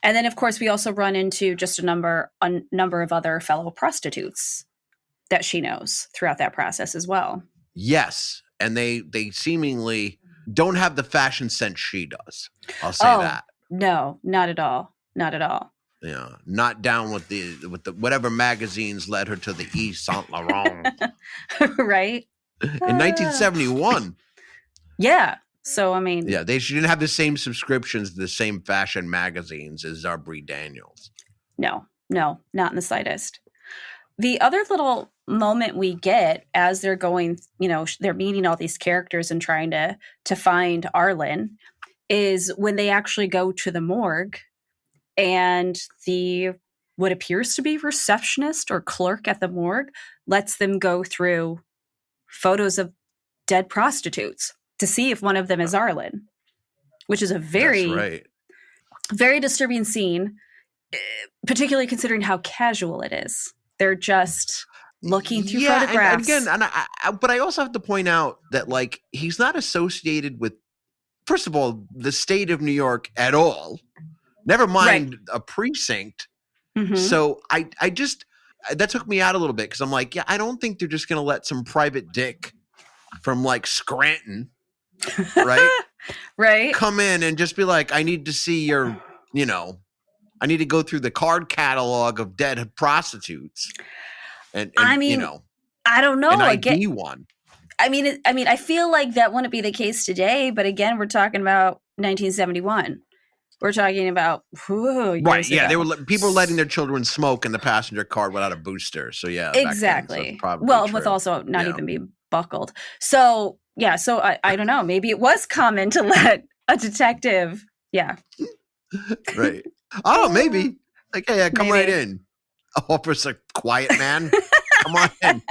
And then of course we also run into just a number of other fellow prostitutes that she knows throughout that process as well. Yes. And they seemingly don't have the fashion sense she does. I'll say that. No, not at all. Not at all. Yeah. Not down with the whatever magazines led her to the Yves Saint Laurent. Right? In 1971. Yeah. So, I mean. Yeah, she didn't have the same subscriptions to the same fashion magazines as Bree Daniels. No, not in the slightest. The other little moment we get as they're going, they're meeting all these characters and trying to find Arlen is when they actually go to the morgue and what appears to be receptionist or clerk at the morgue lets them go through photos of dead prostitutes to see if one of them is Arlen, which is a very disturbing scene, particularly considering how casual it is. They're just looking through photographs. But I also have to point out that he's not associated with, first of all, the state of New York at all. Never mind a precinct. Mm-hmm. So I just, that took me out a little bit because I'm like, I don't think they're just going to let some private dick from Scranton, right? Right. Come in and just be like, I need to see your, I need to go through the card catalog of dead prostitutes. And I mean, I don't know. An ID one. I mean, I feel like that wouldn't be the case today. But again, we're talking about 1971. We're talking about right. Yeah, ago. People were letting their children smoke in the passenger car without a booster. So yeah, exactly. Probably with also not even being buckled. So yeah, so I don't know. Maybe it was common to let a detective. Yeah. Right. Oh, maybe. Hey, come right in. Officer Quiet Man. Come on in.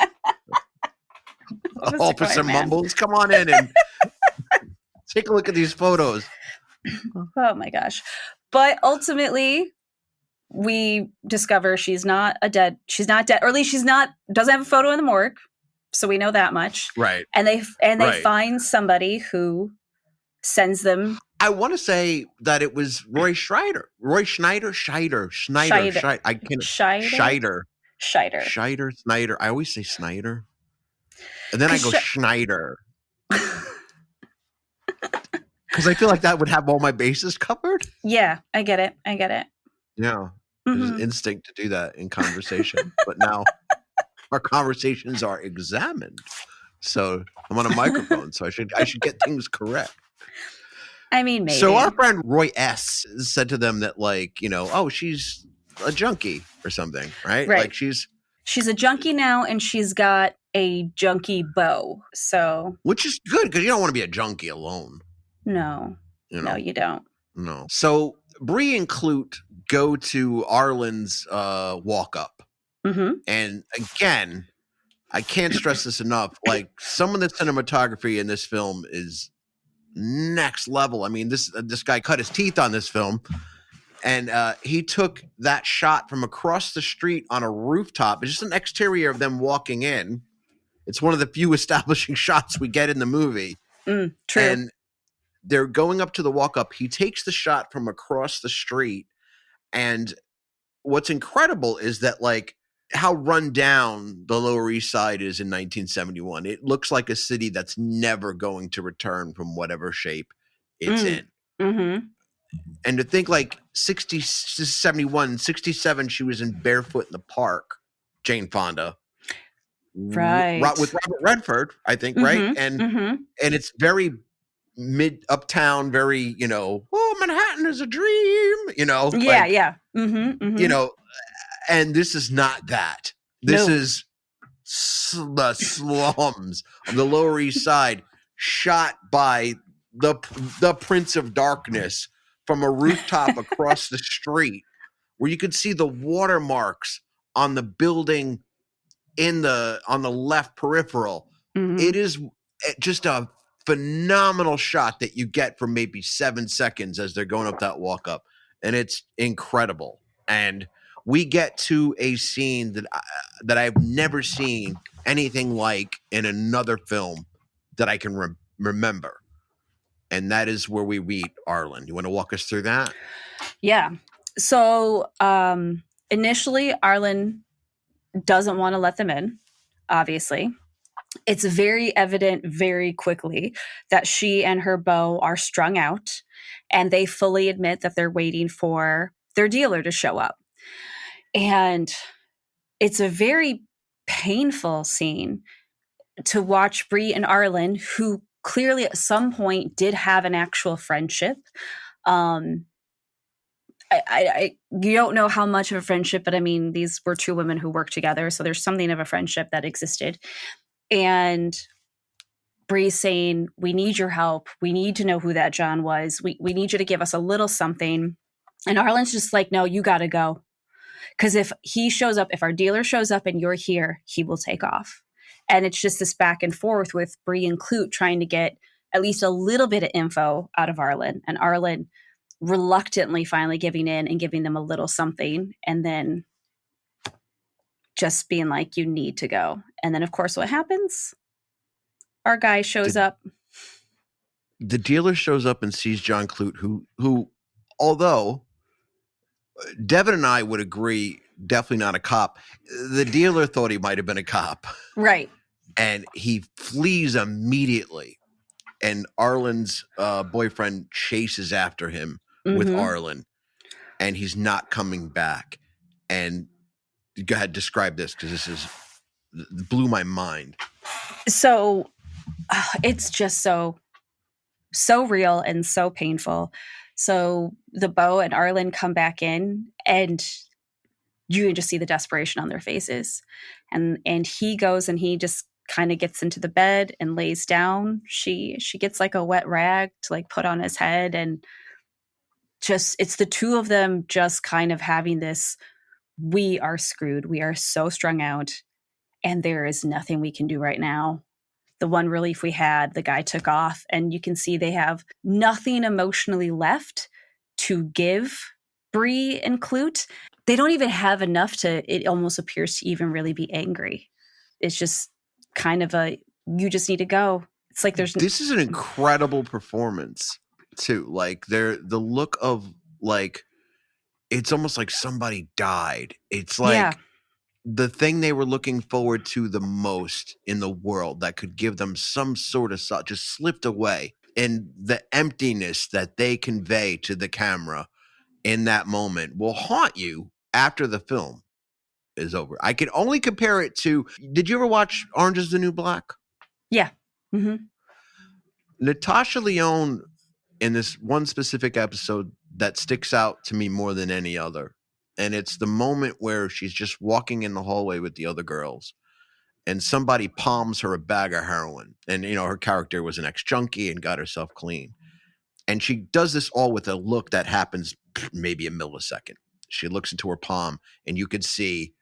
Officer Mumbles, come on in and take a look at these photos. Oh my gosh. But ultimately, we discover she's not dead, or at least doesn't have a photo in the morgue. So we know that much. Right. And they find somebody who sends them. I want to say that it was Roy Scheider. Scheider. Snyder. I always say Snyder. And then I go Schneider. Because I feel like that would have all my bases covered. Yeah, I get it. Yeah. There's an instinct to do that in conversation. But now our conversations are examined. So I'm on a microphone, so I should get things correct. I mean, maybe. So our friend Roy S. said to them that she's a junkie or something, right? Right. She's a junkie now, and she's got a junkie beau. So, which is good because you don't want to be a junkie alone. No, no, you don't. No. So Bree and Klute go to Arlen's walk up, and again, I can't stress this enough. Some of the cinematography in this film is next level. I mean, this guy cut his teeth on this film, and he took that shot from across the street on a rooftop. It's just an exterior of them walking in. It's one of the few establishing shots we get in the movie. True. And they're going up to the walk up. He takes the shot from across the street. And what's incredible is that, like, how run down the Lower East Side is in 1971. It looks like a city that's never going to return from whatever shape it's in. Mm-hmm. And to think, like, 71, 67, she was in Barefoot in the Park, Jane Fonda. Right. With Robert Redford, I think, right? And it's very uptown, very, Manhattan is a dream, Yeah. And this is not that. This is the slums of the Lower East Side, shot by the Prince of Darkness from a rooftop across the street, where you could see the watermarks on the building on the left peripheral. It is just a phenomenal shot that you get for maybe 7 seconds as they're going up that walk up, and it's incredible. And we get to a scene that I've never seen anything like in another film that I can remember, and that is where we meet Arlen. You want to walk us through that? Yeah. So initially, Arlen doesn't want to let them in, obviously. It's very evident very quickly that she and her beau are strung out, and they fully admit that they're waiting for their dealer to show up. And it's a very painful scene to watch Bree and Arlen, who clearly at some point did have an actual friendship. You don't know how much of a friendship, but I mean, these were two women who worked together. So there's something of a friendship that existed. And Bree's saying, we need your help. We need to know who that John was. We need you to give us a little something. And Arlen's just like, no, you got to go. Because if he shows up, if our dealer shows up and you're here, he will take off. And it's just this back and forth with Bree and Klute trying to get at least a little bit of info out of Arlen. And Arlen reluctantly finally giving in and giving them a little something. And then just being like, you need to go. And then, of course, what happens? Our guy shows up. The dealer shows up and sees John Klute, who, although Devon and I would agree, definitely not a cop. The dealer thought he might have been a cop. Right. And he flees immediately. And Arlen's boyfriend chases after him with Arlen. And he's not coming back. And go ahead, describe this, because this blew my mind. So it's just so real and so painful. So the beau and Arlen come back in, and you can just see the desperation on their faces. And he goes and he just kind of gets into the bed and lays down. She gets like a wet rag to like put on his head, and just, it's the two of them just kind of having this, we are screwed. We are so strung out, and there is nothing we can do right now. The one relief we had, the guy took off, and you can see they have nothing emotionally left to give Bree and Klute. They don't even have enough it almost appears to even really be angry. It's just kind of you just need to go. It's like this is an incredible performance too. Like the look of, like, it's almost like somebody died. It's like the thing they were looking forward to the most in the world that could give them some sort of just slipped away. And the emptiness that they convey to the camera in that moment will haunt you after the film is over. I can only compare it to, did you ever watch Orange is the New Black? Yeah. Mm-hmm. Natasha Lyonne, in this one specific episode that sticks out to me more than any other, and it's the moment where she's just walking in the hallway with the other girls, and somebody palms her a bag of heroin. And, her character was an ex-junkie and got herself clean. And she does this all with a look that happens maybe a millisecond. She looks into her palm, and you could see,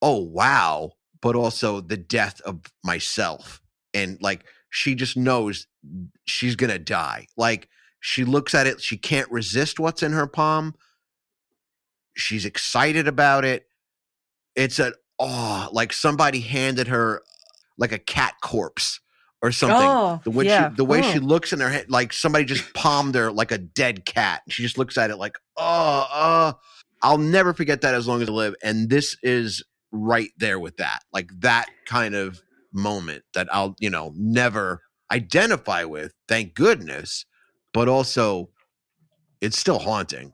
oh, wow, but also the death of myself. And, like, she just knows she's going to die. Like, she looks at it. She can't resist what's in her palm. She's excited about it. It's like somebody handed her like a cat corpse or something. Oh, The way she Oh. looks in her head, like somebody just palmed her like a dead cat. She just looks at it like, I'll never forget that as long as I live. And this is right there with that, like that kind of moment that I'll, never identify with, thank goodness, but also it's still haunting.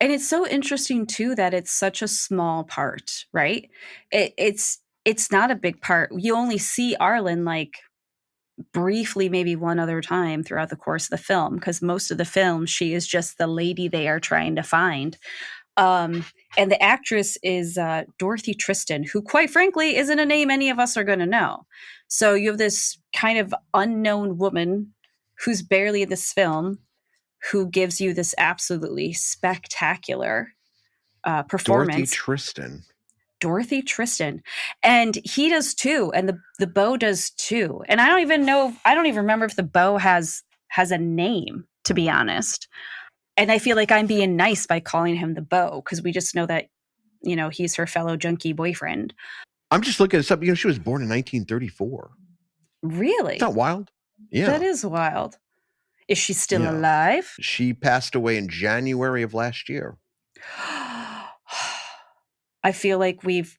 And it's so interesting too that it's such a small part, right? It's not a big part. You only see Arlen like briefly, maybe one other time throughout the course of the film, because most of the film she is just the lady they are trying to find. And the actress is Dorothy Tristan, who quite frankly isn't a name any of us are going to know. So you have this kind of unknown woman who's barely in this film, who gives you this absolutely spectacular performance. Dorothy Tristan. And he does too. And the bow does too. And I don't even remember if the bow has a name, to be honest. And I feel like I'm being nice by calling him the bow, because we just know that, he's her fellow junkie boyfriend. I'm just looking at something. She was born in 1934. Really? Isn't that wild? Yeah. That is wild. Is she still alive? She passed away in January of last year. I feel like we've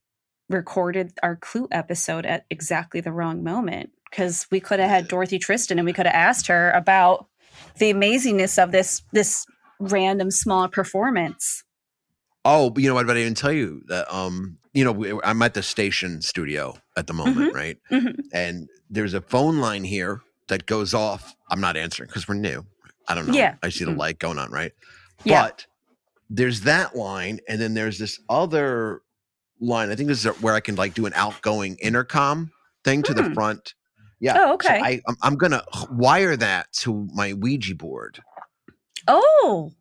recorded our Klute episode at exactly the wrong moment, because we could have had Dorothy Tristan and we could have asked her about the amazingness of this random small performance. Oh, but you know what? But I didn't tell you that. I'm at the station studio at the moment, right? Mm-hmm. And there's a phone line here that goes off. I'm not answering because we're new. I don't know. Yeah. I see the light going on, right? Yeah. But there's that line, and then there's this other line. I think this is where I can like do an outgoing intercom thing to the front. Yeah. Oh, okay. So I'm gonna wire that to my Ouija board. Oh.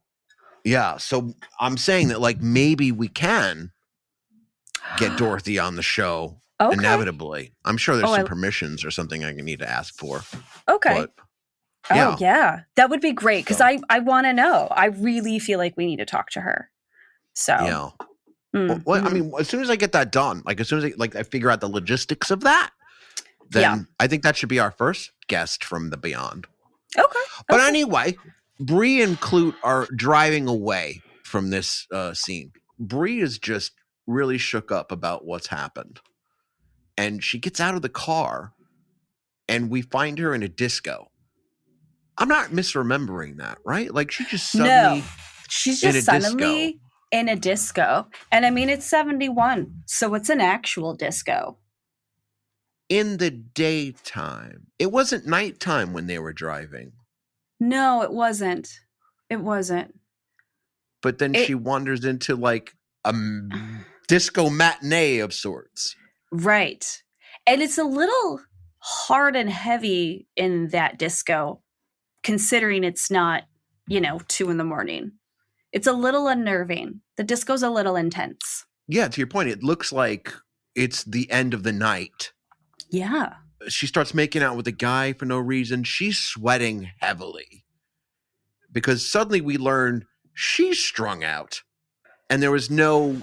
Yeah. So I'm saying that like maybe we can get Dorothy on the show. Okay. Inevitably. I'm sure there's some permissions or something I need to ask for. Okay. But, yeah. Oh, yeah. That would be great, because I want to know. I really feel like we need to talk to her. So. Yeah. Well, I mean, as soon as I get that done, like as soon as I figure out the logistics of that, then I think that should be our first guest from the Beyond. Okay. But anyway, Bree and Klute are driving away from this scene. Bree is just really shook up about what's happened. And she gets out of the car, and we find her in a disco. I'm not misremembering that, right? Like she just suddenly she's just suddenly in a disco. And I mean, it's 71, so it's an actual disco. In the daytime. It wasn't nighttime when they were driving. No, it wasn't. It wasn't. But then she wanders into like a disco matinee of sorts. Right. And it's a little hard and heavy in that disco, considering it's not, 2 a.m. It's a little unnerving. The disco's a little intense. Yeah, to your point, it looks like it's the end of the night. Yeah. She starts making out with a guy for no reason. She's sweating heavily because suddenly we learn she's strung out. And there was no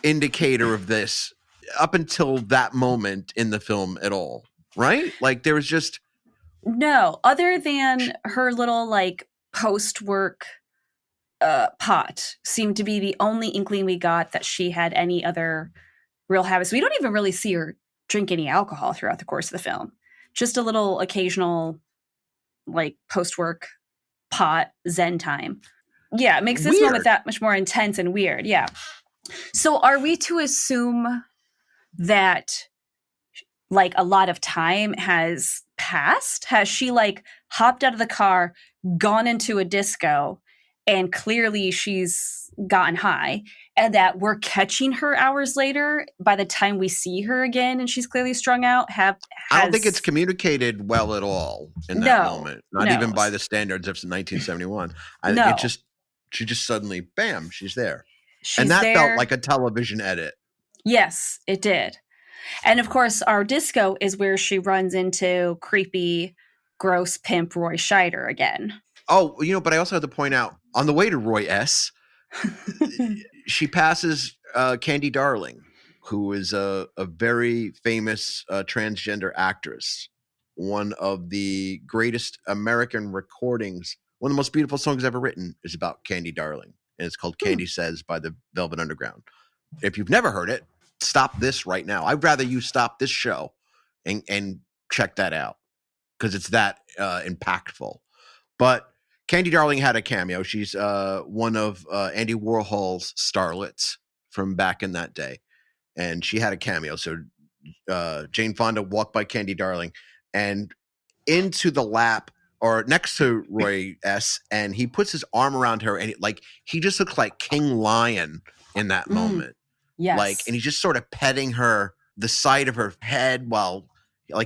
indicator of this up until that moment in the film at all, right? Like there was just... No, other than her little like post-work pot seemed to be the only inkling we got that she had any other real habits. We don't even really see her drink any alcohol throughout the course of the film. Just a little occasional like post-work pot zen time. Yeah, it makes this moment that much more intense and weird. Yeah. So are we to assume that like a lot of time has passed? Has she like hopped out of the car, gone into a disco, and clearly she's gotten high, and that we're catching her hours later by the time we see her again and she's clearly strung out? I don't think it's communicated well at all in that moment. Not even by the standards of 1971. She just suddenly, bam, she's there. And that felt like a television edit. Yes, it did. And of course, our disco is where she runs into creepy, gross pimp Roy Scheider again. Oh, but I also have to point out on the way to Roy S., she passes Candy Darling, who is a very famous transgender actress. One of the greatest American recordings. One of the most beautiful songs ever written is about Candy Darling, and it's called Candy Says by the Velvet Underground. If you've never heard it, stop this right now. I'd rather you stop this show and check that out because it's that impactful. But Candy Darling had a cameo. She's one of Andy Warhol's starlets from back in that day. And she had a cameo. So Jane Fonda walked by Candy Darling and into the lap or next to Roy S. And he puts his arm around her and he just looks like King Lion in that moment. Yes. And he's just sort of petting her, the side of her head while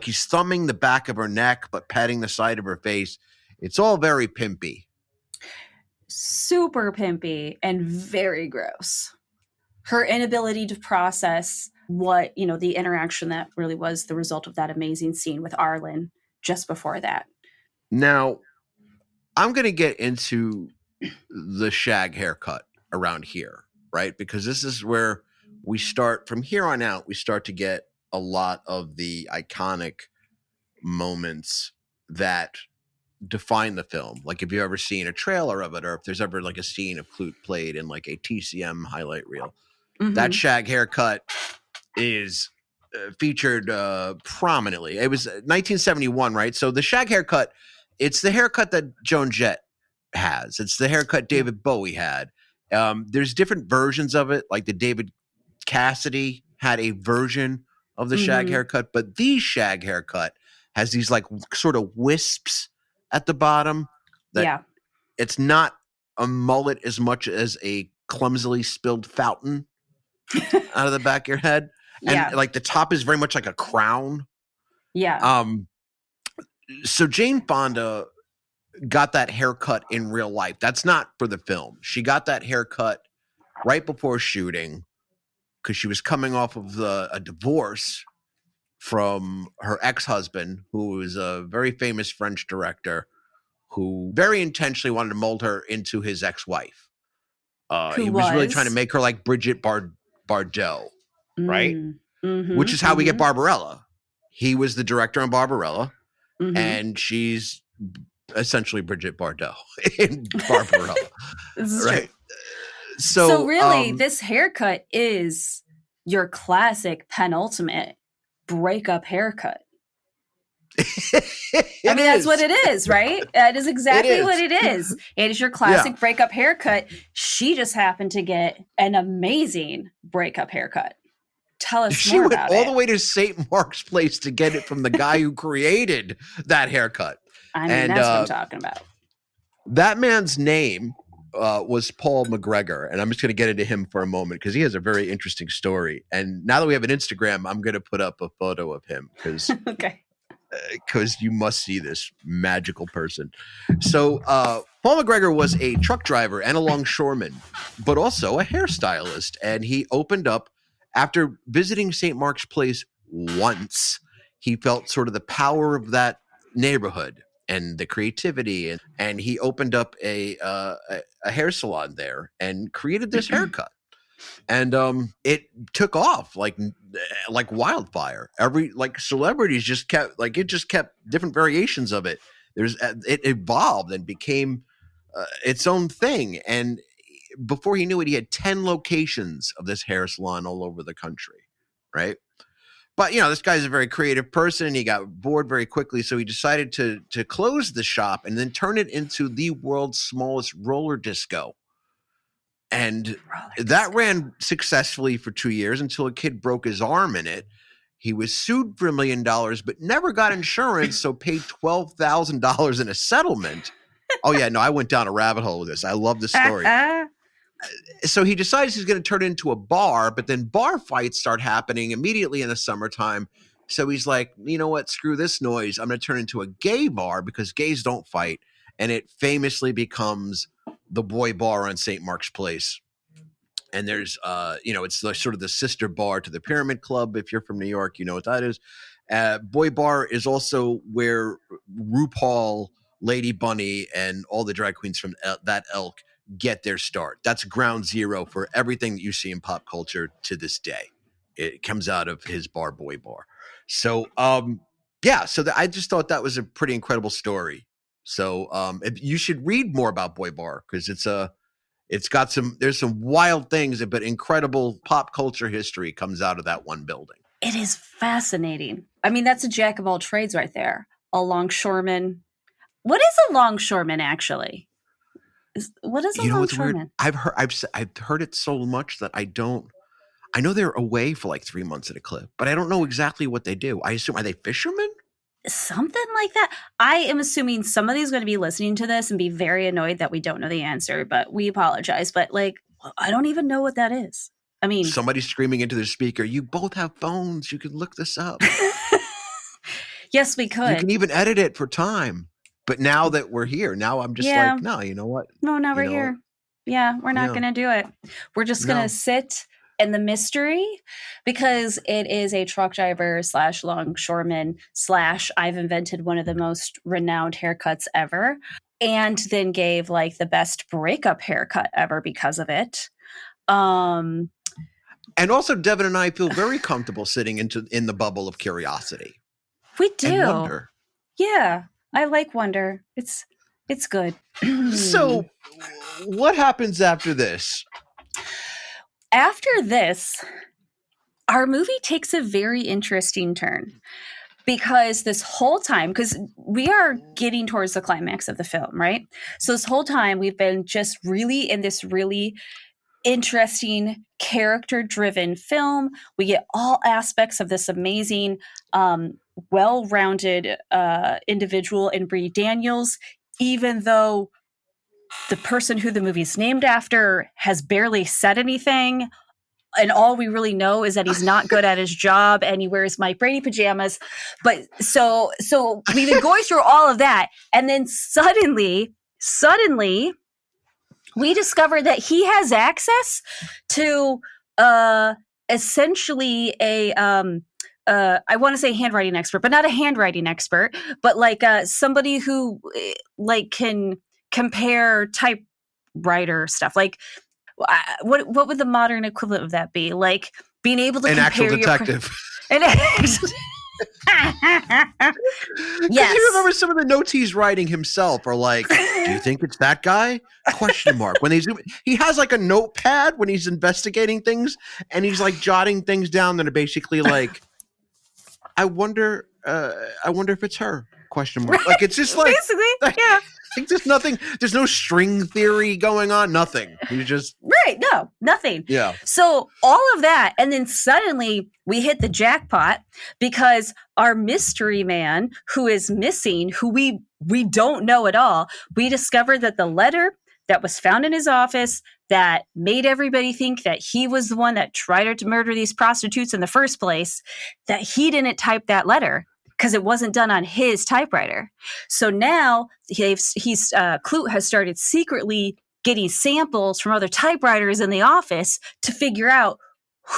he's thumbing the back of her neck, but petting the side of her face. It's all very pimpy. Super pimpy and very gross. Her inability to process what, the interaction that really was the result of that amazing scene with Arlen just before that. Now, I'm going to get into the shag haircut around here, right? Because this is where we start, from here on out, we start to get a lot of the iconic moments that define the film. Like if you've ever seen a trailer of it, or if there's ever a scene of Klute played in a TCM highlight reel, that shag haircut is featured prominently. It was 1971, right? So the shag haircut, it's the haircut that Joan Jett has. It's the haircut David Bowie had. There's different versions of it. Like the David Cassidy had a version of the shag haircut, but the shag haircut has these sort of wisps at the bottom that it's not a mullet as much as a clumsily spilled fountain out of the back of your head. And the top is very much like a crown. Yeah. So Jane Fonda got that haircut in real life. That's not for the film. She got that haircut right before shooting because she was coming off of a divorce from her ex-husband, who was a very famous French director who very intentionally wanted to mold her into his ex-wife. He was really trying to make her like Brigitte Bardot, right? Which is how we get Barbarella. He was the director on Barbarella, and she's essentially Brigitte Bardot in Barbarella, right? So really, this haircut is your classic penultimate breakup haircut. That's what it is, right? That is exactly what it is. It is your classic breakup haircut. She just happened to get an amazing breakup haircut. Tell us more about it. She went all the way to St. Mark's Place to get it from the guy who created that haircut. That's what I'm talking about. That man's name was Paul McGregor, and I'm just going to get into him for a moment because he has a very interesting story. And now that we have an Instagram, I'm going to put up a photo of him because because you must see this magical person. So Paul McGregor was a truck driver and a longshoreman, but also a hairstylist. And he opened up, after visiting St. Mark's Place once, he felt sort of the power of that neighborhood and the creativity. And he opened up a hair salon there and created this haircut. And it took off like wildfire. Every celebrities just kept different variations of it. It evolved and became its own thing. And before he knew it, he had 10 locations of this hair salon all over the country, right? But this guy's a very creative person. He got bored very quickly, so he decided to close the shop and then turn it into the world's smallest roller disco. And that ran successfully for 2 years until a kid broke his arm in it. He was sued for $1 million, but never got insurance, so paid $12,000 in a settlement. Oh, yeah, no, I went down a rabbit hole with this. I love the story. So he decides he's going to turn it into a bar, but then bar fights start happening immediately in the summertime. So he's like, you know what? Screw this noise. I'm going to turn it into a gay bar because gays don't fight. And it famously becomes the boy bar on St. Mark's Place. And there's it's the sort of the sister bar to the Pyramid Club. If you're from New York, you know what that is. Boy Bar is also where RuPaul, Lady Bunny, and all the drag queens from that ilk get their start. That's ground zero for everything that you see in pop culture to this day. It comes out of his bar, Boy Bar. So I just thought that was a pretty incredible story. So you should read more about Boy Bar, because there's some wild things, but incredible pop culture history comes out of that one building. It is fascinating. I mean, that's a jack of all trades right there. A longshoreman. What is a longshoreman actually? What is a longshoreman? I've heard it so much that I know they're away for like 3 months at a clip, but I don't know exactly what they do. I assume, are they fishermen? Something like that. I am assuming somebody's going to be listening to this and be very annoyed that we don't know the answer, but we apologize. But like, I don't even know what that is. I mean, somebody's screaming into their speaker, "You both have phones. You can look this up." Yes, we could. You can even edit it for time. But now that we're here, now I'm just like, no, you know what? No, now we're here. Yeah, we're not going to do it. We're just going to sit in the mystery, because it is a truck driver / longshoreman / I've invented one of the most renowned haircuts ever, and then gave like the best breakup haircut ever because of it. And also, Devon and I feel very comfortable sitting in the bubble of curiosity. We do. And wonder. Yeah, I like wonder. It's good. So, what happens after this? After this, our movie takes a very interesting turn, because this whole time, because we are getting towards the climax of the film, right? So this whole time we've been just really in this really interesting character-driven film. We get all aspects of this amazing, well-rounded individual in Bree Daniels, even though the person who the movie's named after has barely said anything. And all we really know is that he's not good at his job and he wears Mike Brady pajamas. But so we've been going through all of that. And then suddenly we discover that he has access to essentially a I want to say handwriting expert, but not a handwriting expert, but like somebody who like can compare typewriter stuff. Like what would the modern equivalent of that be? Like being able to an compare actual detective. Yes. You remember some of the notes he's writing himself are like, "Do you think it's that guy?" ? When he has like a notepad when he's investigating things, and he's like jotting things down that are basically like, I wonder if it's her ? Right. Like it's just like basically, yeah. Like there's no string theory going on, nothing. You just right, no, nothing. Yeah. So all of that, and then suddenly we hit the jackpot, because our mystery man who is missing, who we don't know at all, we discovered that the letter that was found in his office that made everybody think that he was the one that tried to murder these prostitutes in the first place, that he didn't type that letter, because it wasn't done on his typewriter. So now Klute has started secretly getting samples from other typewriters in the office to figure out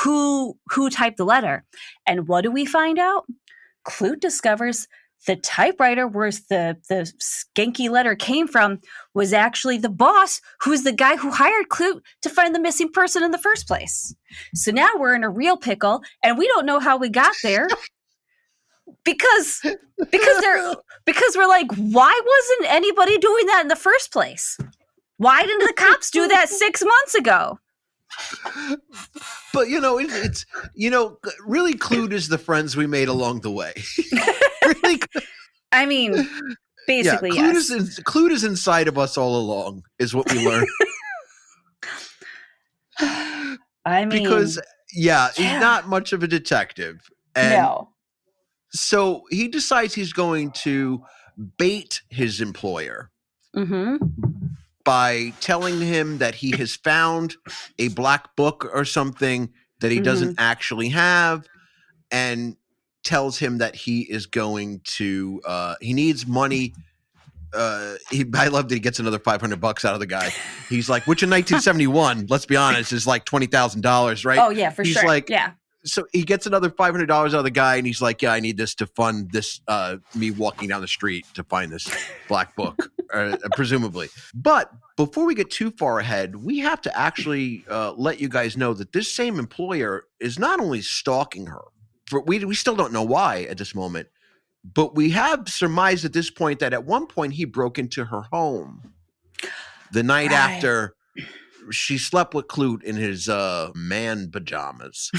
who typed the letter. And what do we find out? Klute discovers the typewriter where the skanky letter came from was actually the boss, who's the guy who hired Klute to find the missing person in the first place. So now we're in a real pickle, and we don't know how we got there. Because we're like, why wasn't anybody doing that in the first place? Why didn't the cops do that 6 months ago? But it's really Klute is the friends we made along the way. Really, I mean, basically, yes. Klute is inside of us all along, is what we learned. I mean, because he's not much of a detective, and no. So he decides he's going to bait his employer by telling him that he has found a black book or something that he doesn't actually have, and tells him that he is going to he needs money I love that he gets another $500 out of the guy. He's like, which in 1971, let's be honest, is like $20,000, right? Oh yeah, for he's sure. Like, yeah. So he gets another $500 out of the guy, and he's like, yeah, I need this to fund this, me walking down the street to find this black book, presumably. But before we get too far ahead, we have to actually let you guys know that this same employer is not only stalking her, we still don't know why at this moment, but we have surmised at this point that at one point he broke into her home the night after she slept with Klute in his man pajamas.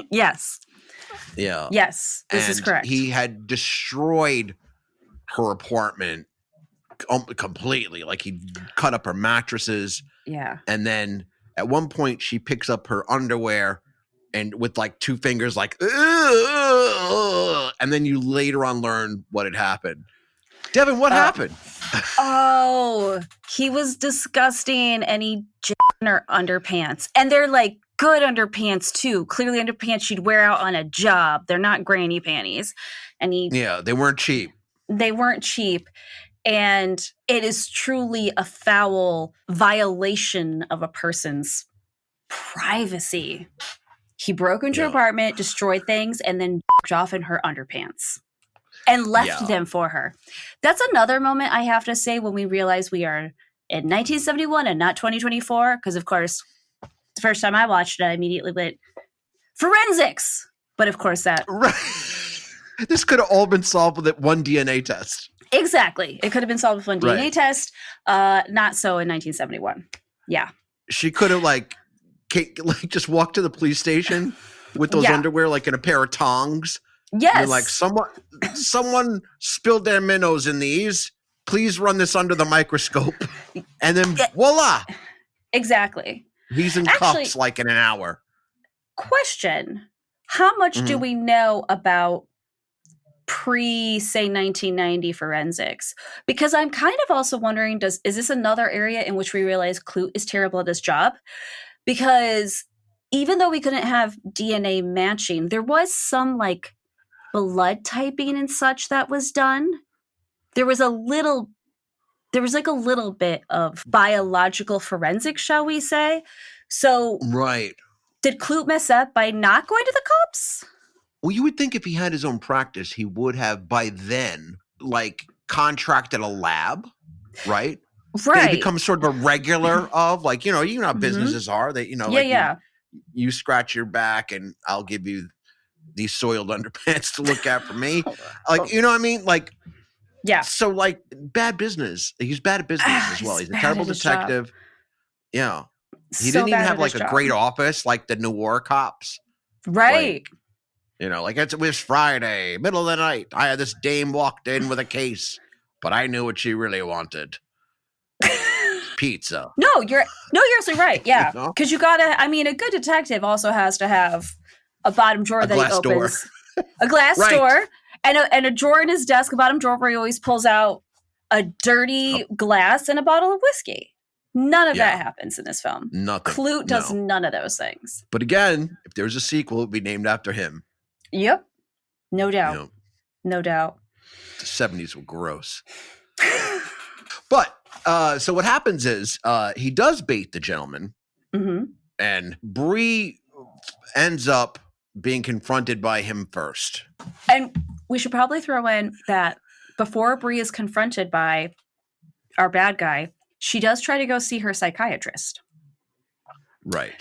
Yes. Yeah. Yes, this is correct. He had destroyed her apartment completely. Like he cut up her mattresses. Yeah. And then at one point she picks up her underwear and with like two fingers like, ugh, and then you later on learn what had happened. Devin, what happened? Oh, he was disgusting and he jammed in her underpants. And they're like good underpants too. Clearly underpants she'd wear out on a job. They're not granny panties. And they weren't cheap. They weren't cheap. And it is truly a foul violation of a person's privacy. He broke into her apartment, destroyed things, and then jerked off in her underpants. And left them for her. That's another moment I have to say when we realize we are in 1971 and not 2024. Because, of course, the first time I watched it, I immediately went, forensics! But, of course, that... Right. This could have all been solved with one DNA test. Exactly. It could have been solved with one DNA test. Not so in 1971. Yeah. She could have, like just walked to the police station with those underwear, like in a pair of tongs. Yes. You're like, someone spilled their minnows in these. Please run this under the microscope. And then voila. Exactly. He's in cuffs like in an hour. Question. How much do we know about say 1990 forensics? Because I'm kind of also wondering, is this another area in which we realize Klute is terrible at his job? Because even though we couldn't have DNA matching, there was some like blood typing and such that was done. There was like a little bit of biological forensics, shall we say? So, did Klute mess up by not going to the cops? Well, you would think if he had his own practice, he would have by then like contracted a lab, right? Right. They become sort of a regular of like, you know how businesses are. They, you scratch your back and I'll give you these soiled underpants to look at for me. Like, you know what I mean? Like, yeah. So like bad business. He's bad at business as well. He's a terrible detective. Job. Yeah. He didn't even have like a great office like the noir cops. Right. Like, it was Friday, middle of the night. I had this dame walked in with a case, but I knew what she really wanted. Pizza. No, you're absolutely right. Yeah. Because you gotta, a good detective also has to have a bottom drawer that he opens. A glass door. And a drawer in his desk, a bottom drawer where he always pulls out a dirty glass and a bottle of whiskey. None of that happens in this film. Nothing. Klute does none of those things. But again, if there's a sequel, it would be named after him. Yep. No doubt. No doubt. The 70s were gross. But, so what happens is he does bait the gentleman. Mm-hmm. And Bree ends up being confronted by him first. And we should probably throw in that before Bree is confronted by our bad guy, she does try to go see her psychiatrist. Right.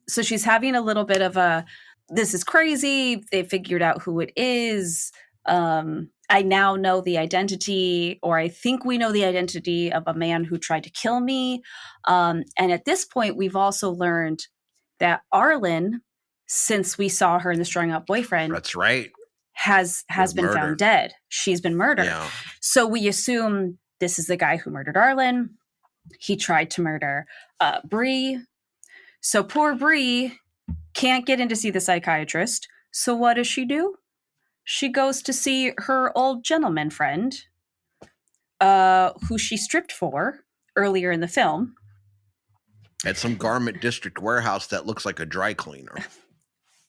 So she's having a little bit of a, this is crazy. They figured out who it is. I now know the identity, or I think we know the identity of a man who tried to kill me. And at this point, we've also learned that Arlen, since we saw her in the Strung Out Boyfriend. That's right. Has been found dead. She's been murdered. Yeah. So we assume this is the guy who murdered Arlen. He tried to murder Bree. So poor Bree can't get in to see the psychiatrist. So what does she do? She goes to see her old gentleman friend, who she stripped for earlier in the film. At some garment district warehouse that looks like a dry cleaner.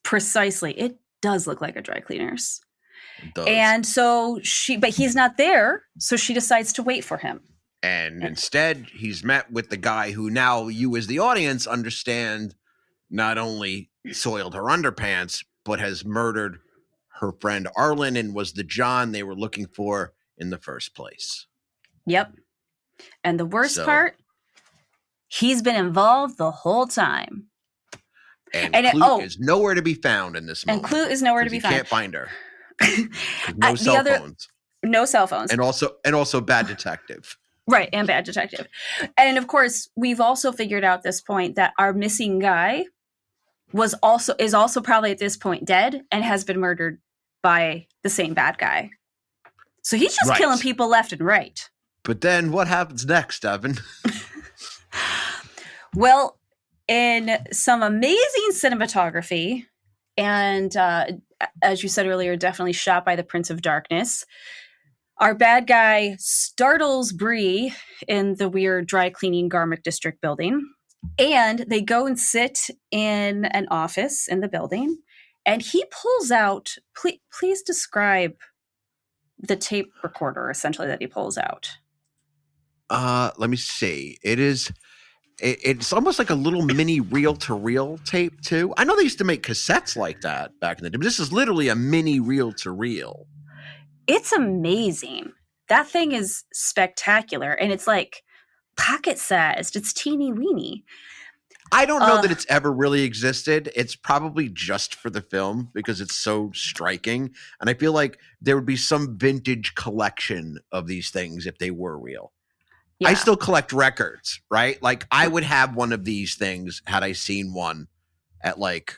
Precisely. It does look like a dry cleaner's. It does. And so but he's not there, so she decides to wait for him. And instead, he's met with the guy who now you as the audience understand not only soiled her underpants, but has murdered her friend Arlen and was the John they were looking for in the first place. Yep. And the worst part, he's been involved the whole time. And Klute is nowhere to be found in this moment. And Klute is nowhere to be found. You can't find her. No cell phones. No cell phones. And also bad detective. Right, and bad detective. And of course, we've also figured out at this point that our missing guy is also probably at this point dead and has been murdered by the same bad guy. So he's just killing people left and right. But then what happens next, Devon? Well, in some amazing cinematography, and as you said earlier, definitely shot by the Prince of Darkness, our bad guy startles Bree in the weird dry cleaning garment district building. And they go and sit in an office in the building. And he pulls out, please describe the tape recorder, essentially, that he pulls out. Let me see. It's almost like a little mini reel-to-reel tape, too. I know they used to make cassettes like that back in the day, but this is literally a mini reel-to-reel. It's amazing. That thing is spectacular. And it's like pocket-sized. It's teeny-weeny. I don't know that it's ever really existed. It's probably just for the film because it's so striking. And I feel like there would be some vintage collection of these things if they were real. Yeah. I still collect records, right? Like I would have one of these things had I seen one at like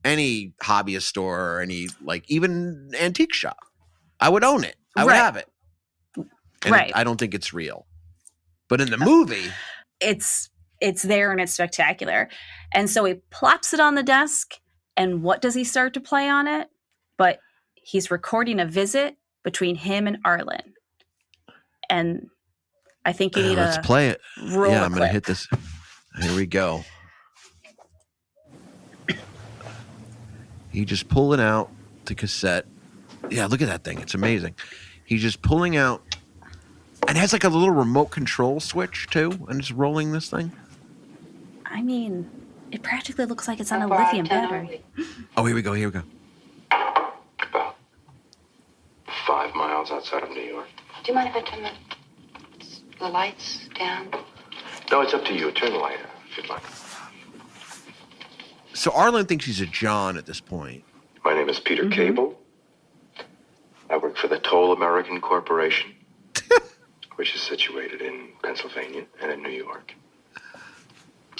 any hobbyist store or any like even antique shop. I would own it. I would have it. And I don't think it's real. But in the movie, it's there and it's spectacular. And so he plops it on the desk, and what does he start to play on it? But he's recording a visit between him and Arlen. And I think you need let's play it. Roll I'm going to hit this. Here we go. He just pulling out the cassette. Yeah, look at that thing. It's amazing. He's just pulling out, and it has like a little remote control switch too, and it's rolling this thing. I mean, it practically looks like it's on a lithium battery. Oh, here we go. About 5 miles outside of New York. Do you mind if I turn the lights down? No, it's up to you. Turn the light out if you'd like. So Arlen thinks he's a John at this point. My name is Peter Cable. I work for the Toll American Corporation, which is situated in Pennsylvania and in New York.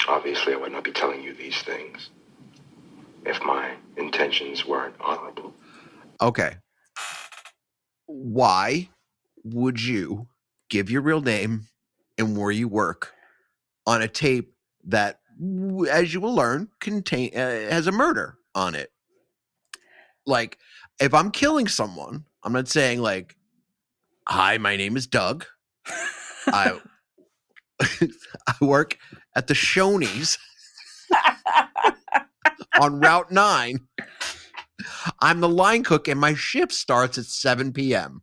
Obviously, I would not be telling you these things if my intentions weren't honorable. Okay. Why would you give your real name and where you work on a tape that, as you will learn, has a murder on it? Like, if I'm killing someone, I'm not saying like, "Hi, my name is Doug. I work at the Shoney's on Route 9. I'm the line cook, and my shift starts at 7 p.m."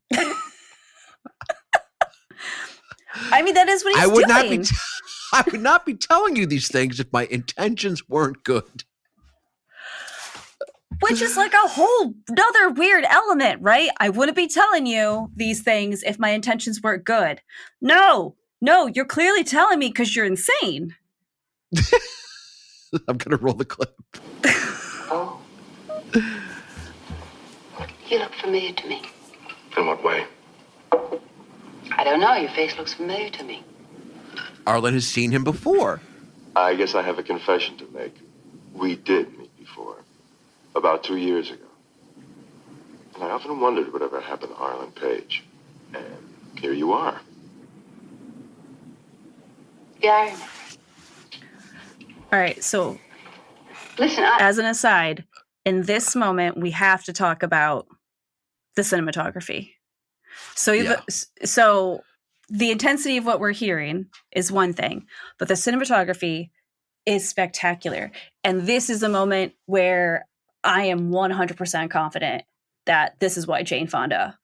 I mean, that is what he's doing. I would not be telling you these things if my intentions weren't good. Which is like a whole other weird element, right? I wouldn't be telling you these things if my intentions weren't good. No, you're clearly telling me because you're insane. I'm going to roll the clip. Oh. You look familiar to me. In what way? I don't know. Your face looks familiar to me. Arlen has seen him before. I guess I have a confession to make. We did meet before, about 2 years ago. And I often wondered whatever happened to Arlen Page. And here you are. Yeah, I remember. All right, so listen, as an aside, in this moment, we have to talk about the cinematography. So the intensity of what we're hearing is one thing, but the cinematography is spectacular. And this is a moment where I am 100% confident that this is why Jane Fonda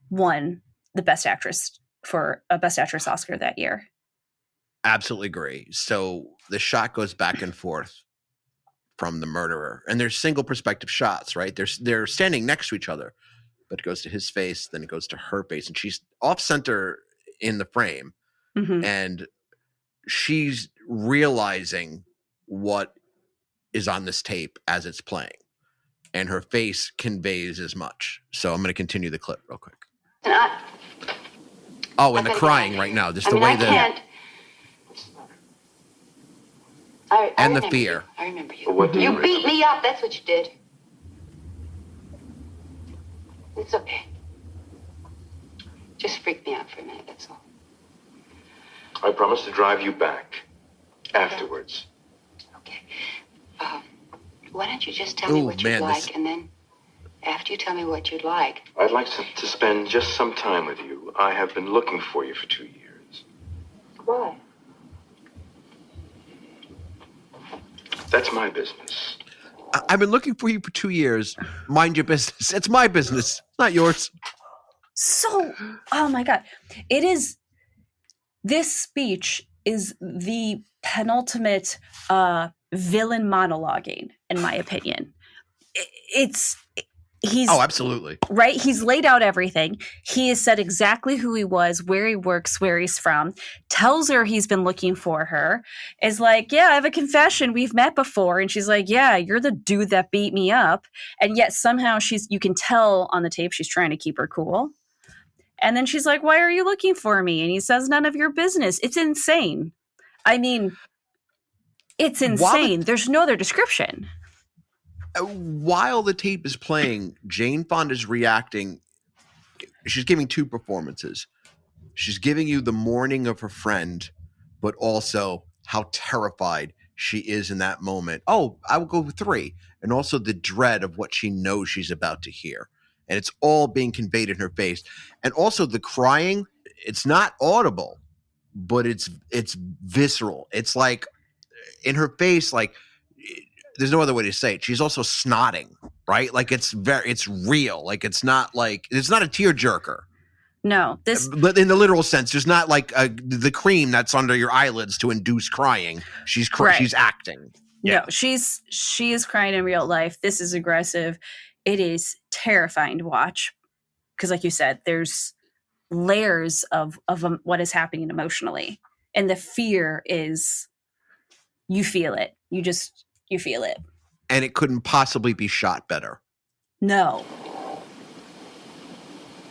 won the Best Actress for a Best Actress Oscar that year. Absolutely agree. So the shot goes back and forth from the murderer, and there's single perspective shots, right? They're standing next to each other, but it goes to his face, then it goes to her face, and she's off center in the frame, and she's realizing what is on this tape as it's playing, and her face conveys as much. So I'm going to continue the clip real quick. And the crying right now, just the way that, and the fear. I remember you. You beat me up. That's what you did. It's okay. Just freak me out for a minute. That's all. I promise to drive you back afterwards. Okay. Why don't you just tell me what you'd like, and then after you tell me what you'd like, I'd like to spend just some time with you. I have been looking for you for 2 years. Why? That's my business. I've been looking for you for 2 years. Mind your business. It's my business, not yours. So, oh my God. This speech is the penultimate villain monologuing, in my opinion. He's absolutely right. He's laid out everything. He has said exactly who he was, where he works, where he's from, tells her he's been looking for her, is like, yeah, I have a confession. We've met before. And she's like, yeah, you're the dude that beat me up. And yet somehow you can tell on the tape, she's trying to keep her cool. And then she's like, why are you looking for me? And he says, none of your business. It's insane. I mean, it's insane. There's no other description. While the tape is playing, Jane Fonda's reacting. She's giving two performances. She's giving you the mourning of her friend, but also how terrified she is in that moment. Oh, I will go with 3. And also the dread of what she knows she's about to hear. And it's all being conveyed in her face. And also the crying, it's not audible, but it's visceral. It's like in her face, like there's no other way to say it. She's also snotting, right? Like it's real. Like it's not a tearjerker. No, but in the literal sense, there's not like the cream that's under your eyelids to induce crying. She's acting. Yeah. No, she is crying in real life. This is aggressive. It is terrifying to watch because, like you said, there's layers of what is happening emotionally, and the fear is, you feel it. You feel it. And it couldn't possibly be shot better. No.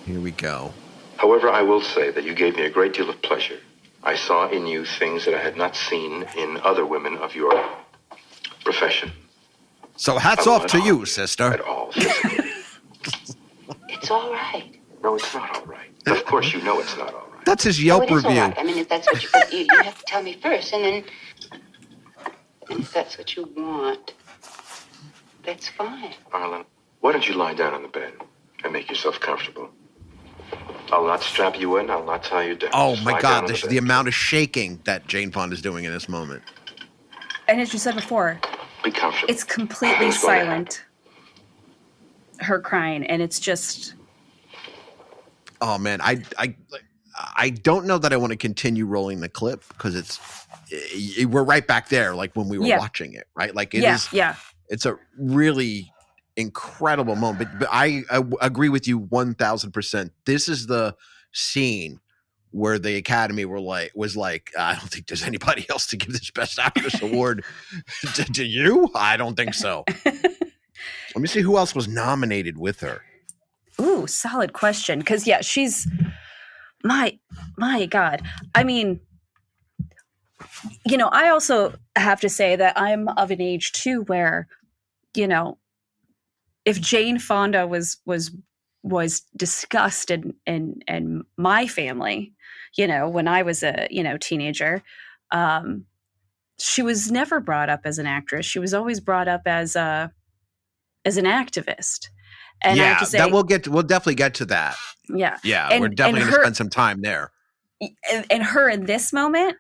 Here we go. However, I will say that you gave me a great deal of pleasure. I saw in you things that I had not seen in other women of your profession. So hats off to you, sister. At all, physically. It's all right. No, it's not all right. Of course, you know it's not all right. That's his Yelp review. All right. I mean, if that's what you have to tell me first, and then if that's what you want, that's fine. Arlen, why don't you lie down on the bed and make yourself comfortable? I'll not strap you in. I'll not tie you down. Oh, my God. The amount of shaking that Jane Fonda is doing in this moment. And as you said before, be comfortable. It's completely silent. Her crying, and it's just. Oh man, I don't know that I want to continue rolling the clip because we're right back there, like when we were watching it, right? Like it is. Yeah. It's a really incredible moment, but I agree with you 1,000%. This is the scene where the Academy was like, I don't think there's anybody else to give this Best Actress award to you. I don't think so. Let me see who else was nominated with her. Ooh, solid question. Because she's my God. I mean, I also have to say that I'm of an age too where, if Jane Fonda was discussed in my family, when I was a teenager, she was never brought up as an actress. She was always brought up as an activist. And I have to say, that we'll definitely get to that. Yeah. Yeah. And we're definitely going to spend some time there. And her in this moment,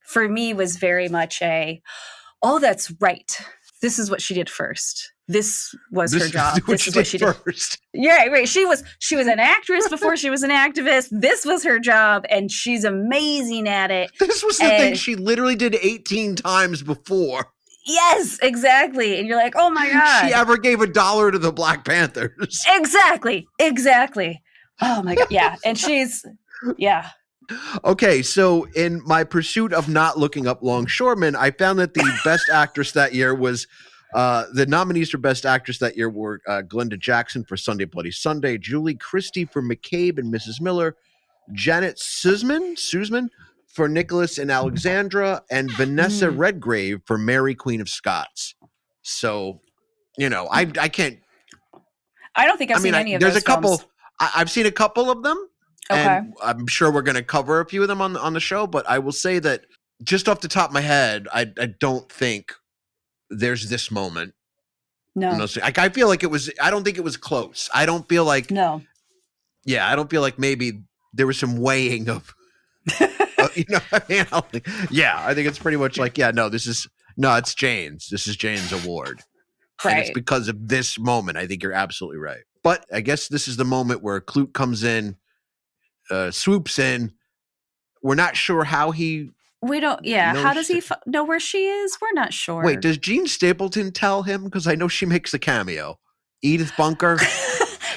for me, was very much that's right. this is what she did first. This was her This job. is what This she is what did she did first. Yeah, right. She was an actress before she was an activist. This was her job, and she's amazing at it. This was the thing she literally did 18 times before. Yes, exactly. And you're like, oh my God. She ever gave $1 to the Black Panthers. Exactly. Oh my God. Yeah. And yeah. Okay, so in my pursuit of not looking up longshoremen, I found that the best actress that year was the nominees for best actress that year were Glenda Jackson for Sunday Bloody Sunday, Julie Christie for McCabe and Mrs. Miller, Janet Sussman for Nicholas and Alexandra, and Vanessa Redgrave for Mary Queen of Scots. So, I can't. I don't think I've seen any of there's those a couple. films. I've seen a couple of them. Okay. And I'm sure we're going to cover a few of them on the show, but I will say that just off the top of my head, I don't think there's this moment. No. I feel like I don't think it was close. I don't feel like. No. Yeah, I don't feel like maybe there was some weighing of. I think it's pretty much like, it's Jane's. This is Jane's award. Right. And it's because of this moment. I think you're absolutely right. But I guess this is the moment where Klute comes in. Swoops in. We're not sure how he. We don't. Yeah. How does he know where she is? We're not sure. Wait, does Jean Stapleton tell him? Because I know she makes a cameo. Edith Bunker.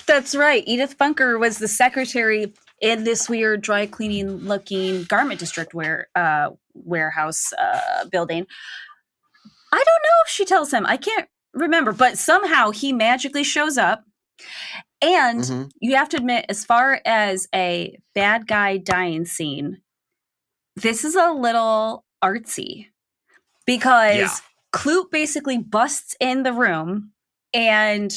That's right. Edith Bunker was the secretary in this weird dry cleaning looking garment district warehouse building. I don't know if she tells him. I can't remember, but somehow he magically shows up. And you have to admit, as far as a bad guy dying scene, this is a little artsy because Klute basically busts in the room and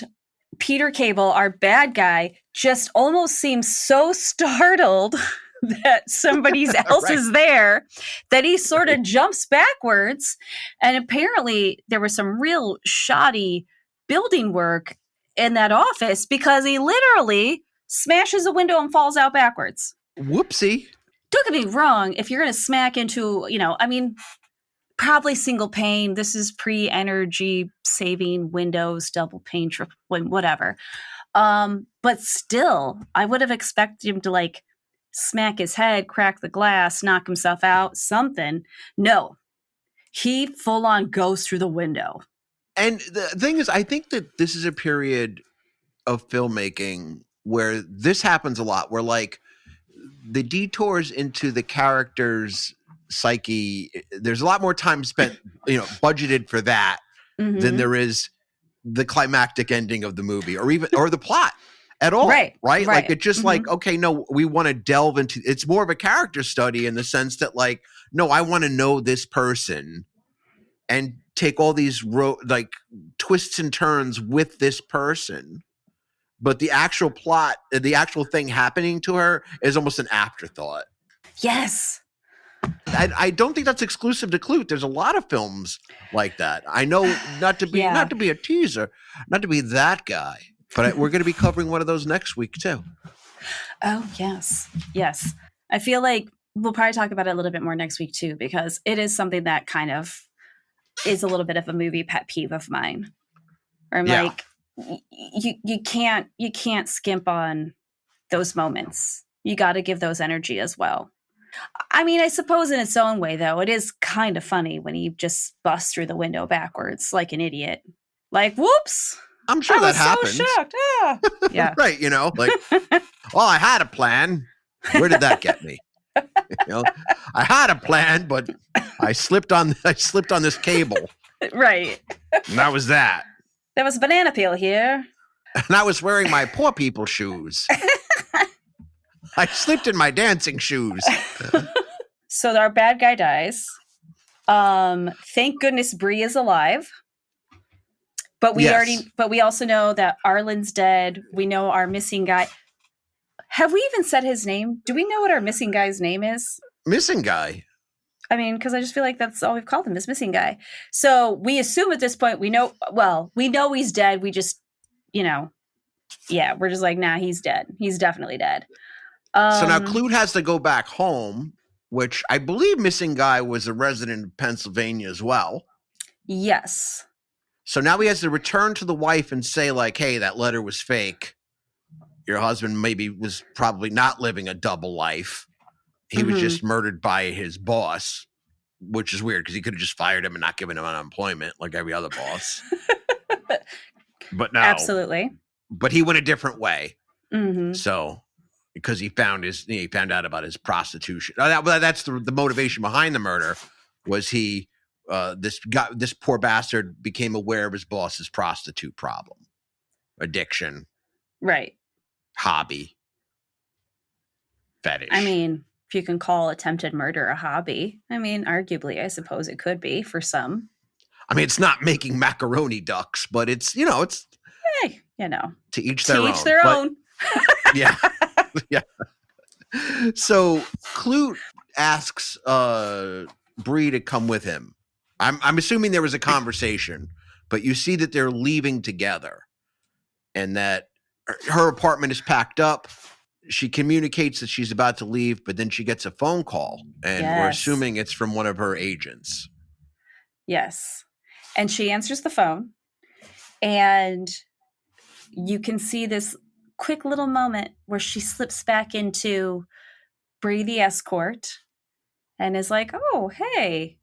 Peter Cable, our bad guy, just almost seems so startled that somebody else is there that he sort of jumps backwards. And apparently there was some real shoddy building work in that office because he literally smashes a window and falls out backwards. Whoopsie. Don't get me wrong. If you're going to smack into, probably single pane. This is pre-energy saving Windows, double pane, triple, whatever. But still, I would have expected him to smack his head, crack the glass, knock himself out, something. No, he full on goes through the window. And the thing is, I think that this is a period of filmmaking where this happens a lot, where the detours into the character's psyche, there's a lot more time spent, budgeted for that than there is the climactic ending of the movie or the plot at all. Right. Like it's just okay, no, we want to delve into, it's more of a character study in the sense that no, I want to know this person and take all these twists and turns with this person. But the actual plot, the actual thing happening to her is almost an afterthought. Yes. I don't think that's exclusive to Klute. There's a lot of films like that. I know not to be a teaser, not to be that guy, but we're going to be covering one of those next week too. Oh, yes. Yes. I feel like we'll probably talk about it a little bit more next week too, because it is something that kind of is a little bit of a movie pet peeve of mine. Or I'm you can't skimp on those moments. You got to give those energy as well. I suppose in its own way, though, it is kind of funny when he just busts through the window backwards like an idiot. Whoops. I'm sure that happens. So shocked. Ah. Yeah. Right. I had a plan. Where did that get me? I had a plan, but I slipped on this cable. Right. And that was that. There was a banana peel here. And I was wearing my poor people shoes. I slipped in my dancing shoes. So our bad guy dies. Thank goodness Bree is alive. But we also know that Arlen's dead. We know our missing guy. Have we even said his name? Do we know what our missing guy's name is? Missing guy? Because I just feel like that's all we've called him is missing guy. So we assume at this point we know he's dead. We just, we're just nah, he's dead. He's definitely dead. So now Klute has to go back home, which I believe missing guy was a resident of Pennsylvania as well. Yes. So now he has to return to the wife and say, like, hey, that letter was fake. Your husband maybe was probably not living a double life. He was just murdered by his boss, which is weird because he could have just fired him and not given him unemployment like every other boss. But no. Absolutely. But he went a different way. Mm-hmm. So because he found out about his prostitution. That's the motivation behind the murder was this poor bastard became aware of his boss's prostitute problem, addiction, right, hobby, fetish. I mean, if you can call attempted murder a hobby, I mean, arguably, I suppose it could be for some. I mean, it's not making macaroni ducks, but it's Hey, to each to their each own. their own. Yeah, yeah. So Klute asks Bree to come with him. I'm assuming there was a conversation, but you see that they're leaving together, and that her apartment is packed up. She communicates that she's about to leave, but then she gets a phone call, and we're assuming it's from one of her agents. Yes, and she answers the phone, and you can see this quick little moment where she slips back into Bree the escort and is like, oh, hey.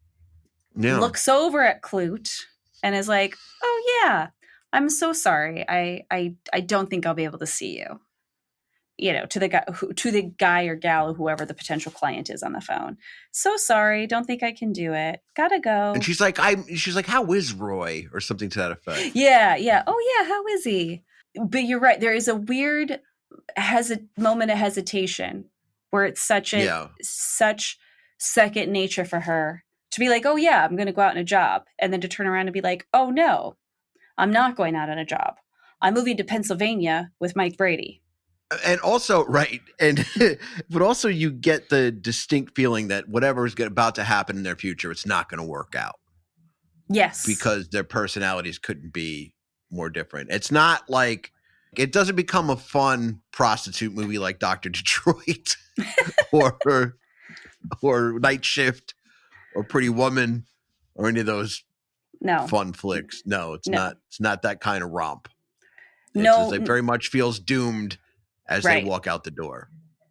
Yeah. Looks over at Klute and is like, oh, yeah, I'm so sorry. I don't think I'll be able to see you. To the guy or gal or whoever the potential client is on the phone. So sorry. Don't think I can do it. Gotta go. And she's like, how is Roy? Or something to that effect. Yeah. Oh, yeah. How is he? But you're right. There is a weird moment of hesitation where it's such second nature for her to be like, oh, yeah, I'm going to go out on a job. And then to turn around and be like, oh, no, I'm not going out on a job. I'm moving to Pennsylvania with Mike Brady. And also, right. And, but also you get the distinct feeling that whatever is about to happen in their future, it's not going to work out. Yes. Because their personalities couldn't be more different. It's not like it doesn't become a fun prostitute movie like Dr. Detroit or Night Shift or Pretty Woman or any of those fun flicks. No, it's not. It's not that kind of romp. It very much feels doomed as they walk out the door.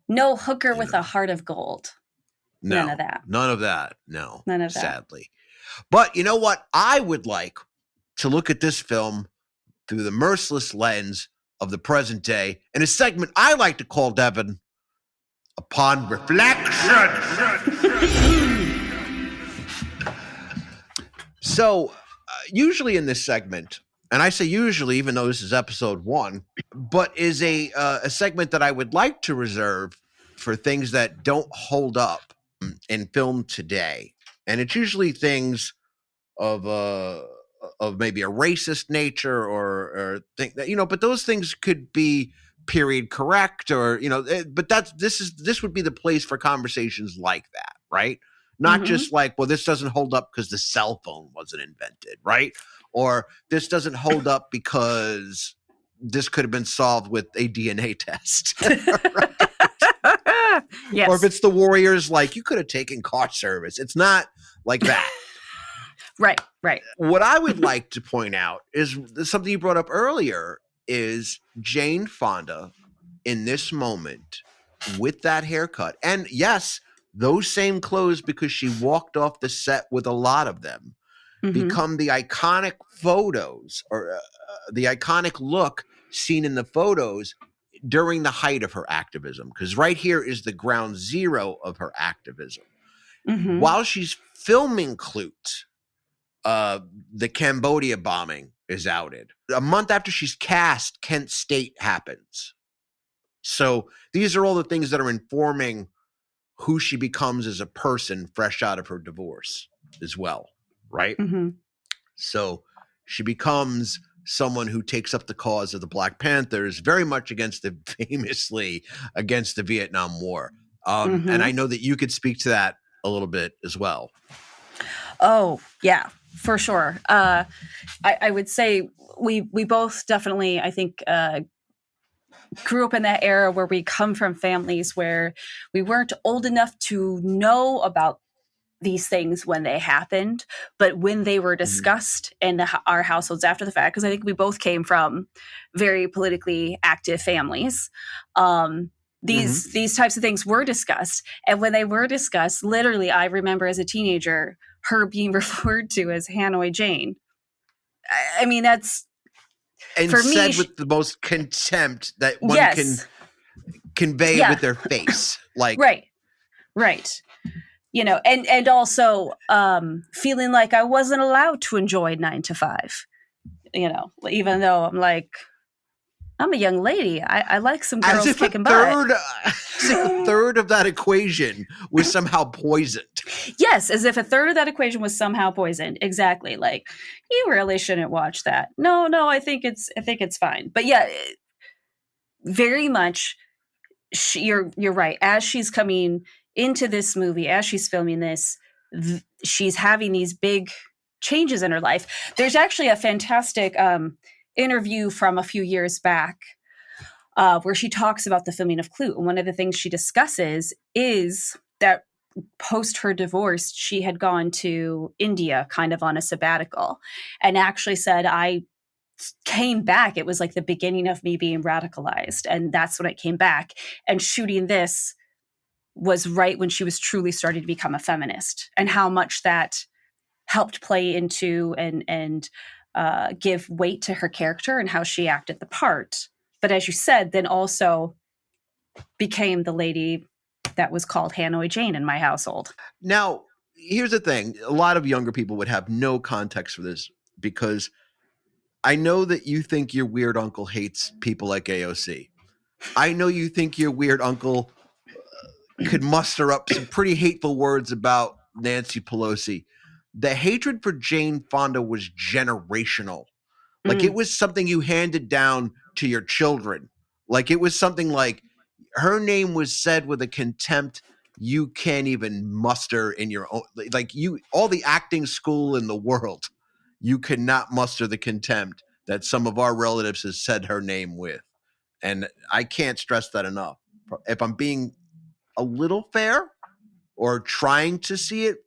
No hooker with a heart of gold. No, none of that. None of that. No, none of that. Sadly. But you know what? I would like to look at this film through the merciless lens of the present day in a segment I like to call, Devon, Upon Reflection. So usually in this segment, and I say usually even though this is episode 1, but is a segment that I would like to reserve for things that don't hold up in film today. And it's usually things of maybe a racist nature or think that, but those things could be period correct or, but this would be the place for conversations like that, right? Not just like, well, this doesn't hold up because the cell phone wasn't invented, right? Or this doesn't hold up because this could have been solved with a DNA test. Yes. Or if it's the Warriors, like you could have taken car service. It's not like that. Right. What I would like to point out is something you brought up earlier is Jane Fonda in this moment with that haircut. And yes, those same clothes, because she walked off the set with a lot of them, become the iconic photos or the iconic look seen in the photos during the height of her activism. Because right here is the ground zero of her activism. While she's filming Klute, the Cambodia bombing is outed. A month after she's cast, Kent State happens. So these are all the things that are informing who she becomes as a person fresh out of her divorce as well, right? So she becomes someone who takes up the cause of the Black Panthers, very much famously against the Vietnam War. And I know that you could speak to that a little bit as well. Oh, yeah, for sure. I would say we both definitely, I think, grew up in that era where we come from families where we weren't old enough to know about these things when they happened, but when they were discussed in our households after the fact, because I think we both came from very politically active families, these types of things were discussed. And when they were discussed, literally, I remember as a teenager, her being referred to as Hanoi Jane. I mean, that's, and for said me, with the most contempt that one yes. can convey Yeah. with their face. Like, right. You know, and also feeling like I wasn't allowed to enjoy 9 to 5, you know, even though I'm like, I'm a young lady. I like some girls as if kicking butt. as if a third of that equation was somehow poisoned. Yes, as if a third of that equation was somehow poisoned. Exactly. Like, you really shouldn't watch that. No, I think it's fine. But yeah, very much, you're right. As she's coming into this movie, as she's filming this, she's having these big changes in her life. There's actually a fantastic interview from a few years back where she talks about the filming of Klute. And one of the things she discusses is that post her divorce, she had gone to India kind of on a sabbatical, and actually said, I came back, it was like the beginning of me being radicalized. And that's when I came back. And shooting this was right when she was truly starting to become a feminist, and how much that helped play into and give weight to her character and how she acted the part. But as you said, then also became the lady that was called Hanoi Jane in my household. Now, here's the thing. A lot of younger people would have no context for this, because I know that you think your weird uncle hates people like AOC. I know you think your weird uncle could muster up some pretty hateful words about Nancy Pelosi. The hatred for Jane Fonda was generational. Like, it was something you handed down to your children. Like, it was something like her name was said with a contempt you can't even muster in your own. Like, all the acting school in the world, you cannot muster the contempt that some of our relatives has said her name with. And I can't stress that enough. If I'm being a little fair or trying to see it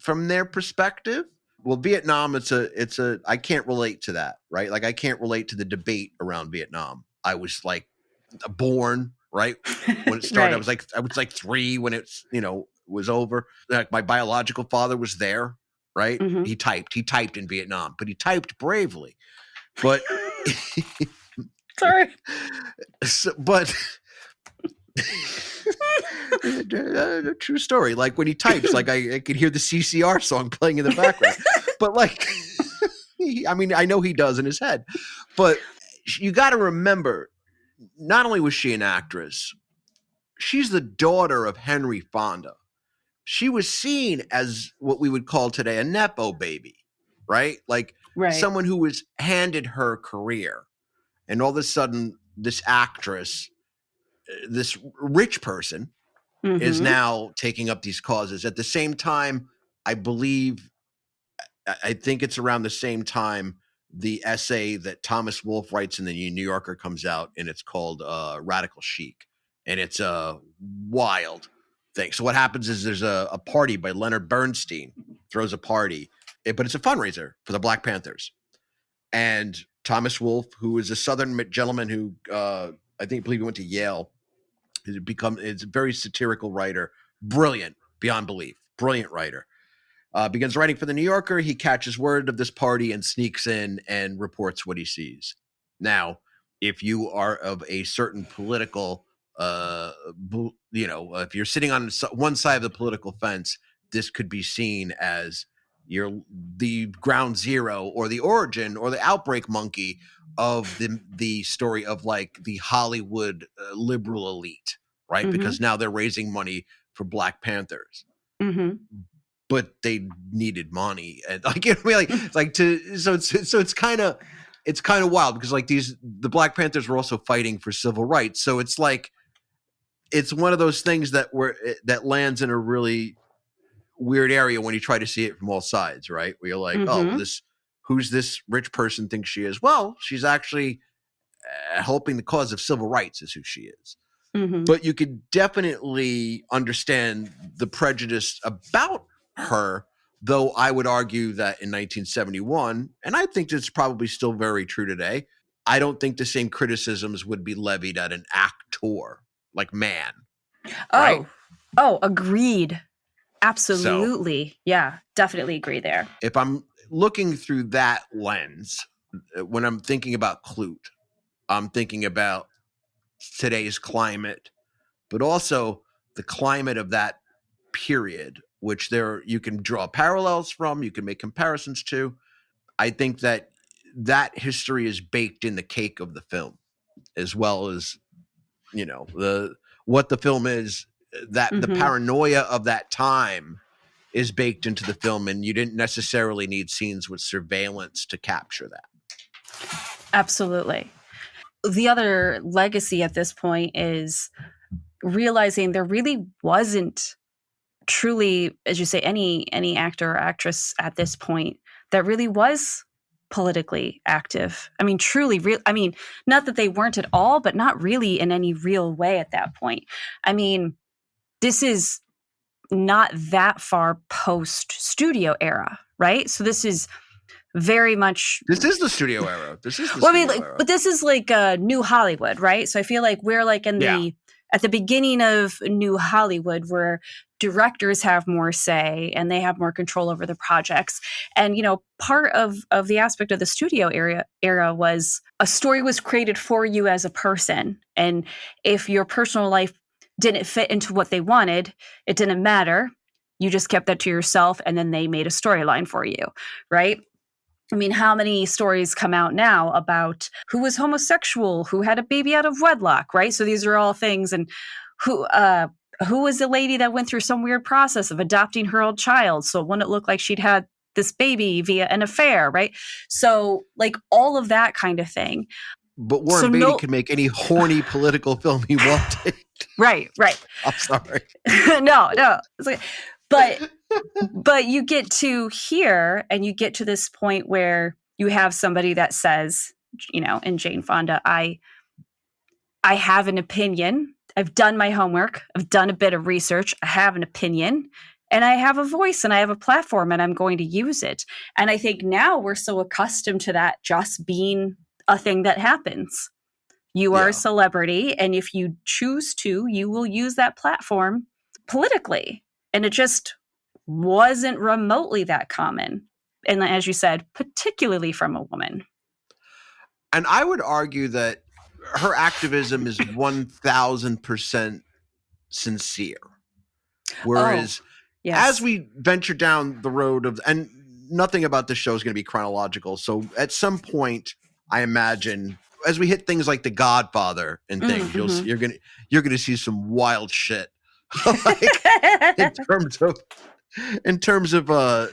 from their perspective, well, Vietnam, I can't relate to that, right? Like, I can't relate to the debate around Vietnam. I was like born, right? When it started, Right. I was like 3 when it's, was over. Like, my biological father was there, right? Mhm. He typed in Vietnam, but he typed bravely. But Sorry. but true story. Like, when he types, like, I could hear the CCR song playing in the background. But like, I mean, I know he does in his head, but you got to remember, not only was she an actress, she's the daughter of Henry Fonda. She was seen as what we would call today a Nepo baby, right? Like, Right. someone who was handed her career. And all of a sudden, this actress, this rich person, is now taking up these causes. At the same time, I think it's around the same time the essay that Thomas Wolfe writes in the New Yorker comes out, and it's called Radical Chic. And it's a wild thing. So what happens is there's a party by Leonard Bernstein, throws a party, but it's a fundraiser for the Black Panthers. And Thomas Wolfe, who is a Southern gentleman who I believe he went to Yale, is a very satirical writer, brilliant beyond belief, brilliant writer. Begins writing for the New Yorker. He catches word of this party and sneaks in and reports what he sees. Now, if you are of a certain political, if you're sitting on one side of the political fence, this could be seen as the ground zero or the origin or the outbreak monkey of the story of like the Hollywood liberal elite, right? Mhm. Because now they're raising money for Black Panthers. But they needed money, and like, it's kind of wild, because like the Black Panthers were also fighting for civil rights, so it's like it's one of those things that lands in a really weird area when you try to see it from all sides, right? Where you're like, who's this rich person thinks she is? Well, she's actually helping the cause of civil rights is who she is. But you could definitely understand the prejudice about her, though I would argue that in 1971, and I think it's probably still very true today, I don't think the same criticisms would be levied at an actor like man. Right? Oh, agreed. Absolutely. So, yeah, definitely agree there. If I'm looking through that lens, when I'm thinking about Klute, I'm thinking about today's climate, but also the climate of that period, which you can draw parallels from, you can make comparisons to. I think that history is baked in the cake of the film, as well as, what the film is, that the paranoia of that time is baked into the film, and you didn't necessarily need scenes with surveillance to capture that. Absolutely. The other legacy at this point is realizing there really wasn't truly, as you say, any actor or actress at this point that really was politically active. I mean, truly real. I mean, not that they weren't at all, but not really in any real way at that point. I mean, this is not that far post studio era, right? So this is very much. This is the studio era. Era. But this is like New Hollywood, right? So I feel like we're like in at the beginning of New Hollywood, where directors have more say and they have more control over the projects. And, part of the aspect of the studio era was a story was created for you as a person. And if your personal life didn't fit into what they wanted, it didn't matter. You just kept that to yourself, and then they made a storyline for you, right? I mean, how many stories come out now about who was homosexual, who had a baby out of wedlock, right? So these are all things. And who was the lady that went through some weird process of adopting her old child, so it wouldn't look like she'd had this baby via an affair, right? So like all of that kind of thing. But Warren Beatty could make any horny political film he wanted. Right. I'm sorry. No. It's like, but you get to here, and you get to this point where you have somebody that says, in Jane Fonda, I have an opinion. I've done my homework. I've done a bit of research. I have an opinion, and I have a voice, and I have a platform, and I'm going to use it. And I think now we're so accustomed to that just being a thing that happens. You are a celebrity, and if you choose to, you will use that platform politically. And it just wasn't remotely that common. And as you said, particularly from a woman. And I would argue that her activism is 1,000% sincere. Whereas as we venture down the road of, and nothing about this show is going to be chronological. So at some point, I imagine, as we hit things like The Godfather and things, you're going to see some wild shit. Like, in terms of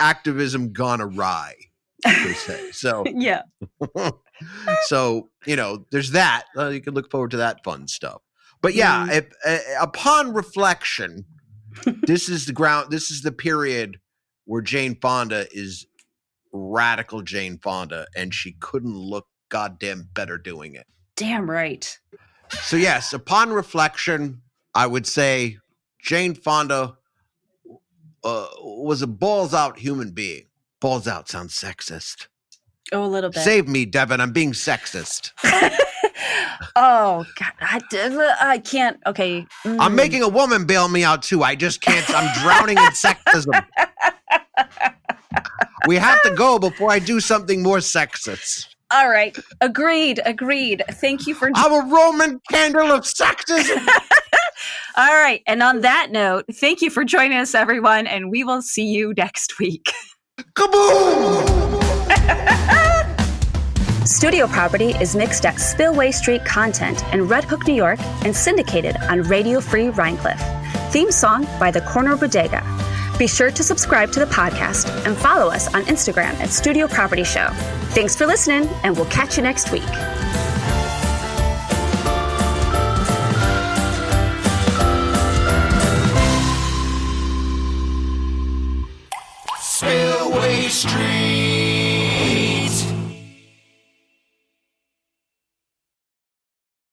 activism gone awry, per se. So yeah. So there's that. You can look forward to that fun stuff. But yeah, upon reflection, this is the ground. This is the period where Jane Fonda is radical Jane Fonda, and she couldn't look goddamn better doing it. Damn right. So yes, upon reflection, I would say Jane Fonda was a balls out human being. Balls out sounds sexist. Oh, a little bit. Save me, Devon. I'm being sexist. Oh God, I can't. Okay, I'm making a woman bail me out too. I just can't. I'm drowning in sexism. We have to go before I do something more sexist. All right, agreed. Thank you for. I'm a Roman candle of sexism. All right. And on that note, thank you for joining us, everyone. And we will see you next week. Kaboom! Studio Property is mixed at Spillway Street Content in Red Hook, New York, and syndicated on Radio Free Rhinecliff. Theme song by The Corner Bodega. Be sure to subscribe to the podcast and follow us on Instagram at Studio Property Show. Thanks for listening, and we'll catch you next week. Spillway Street.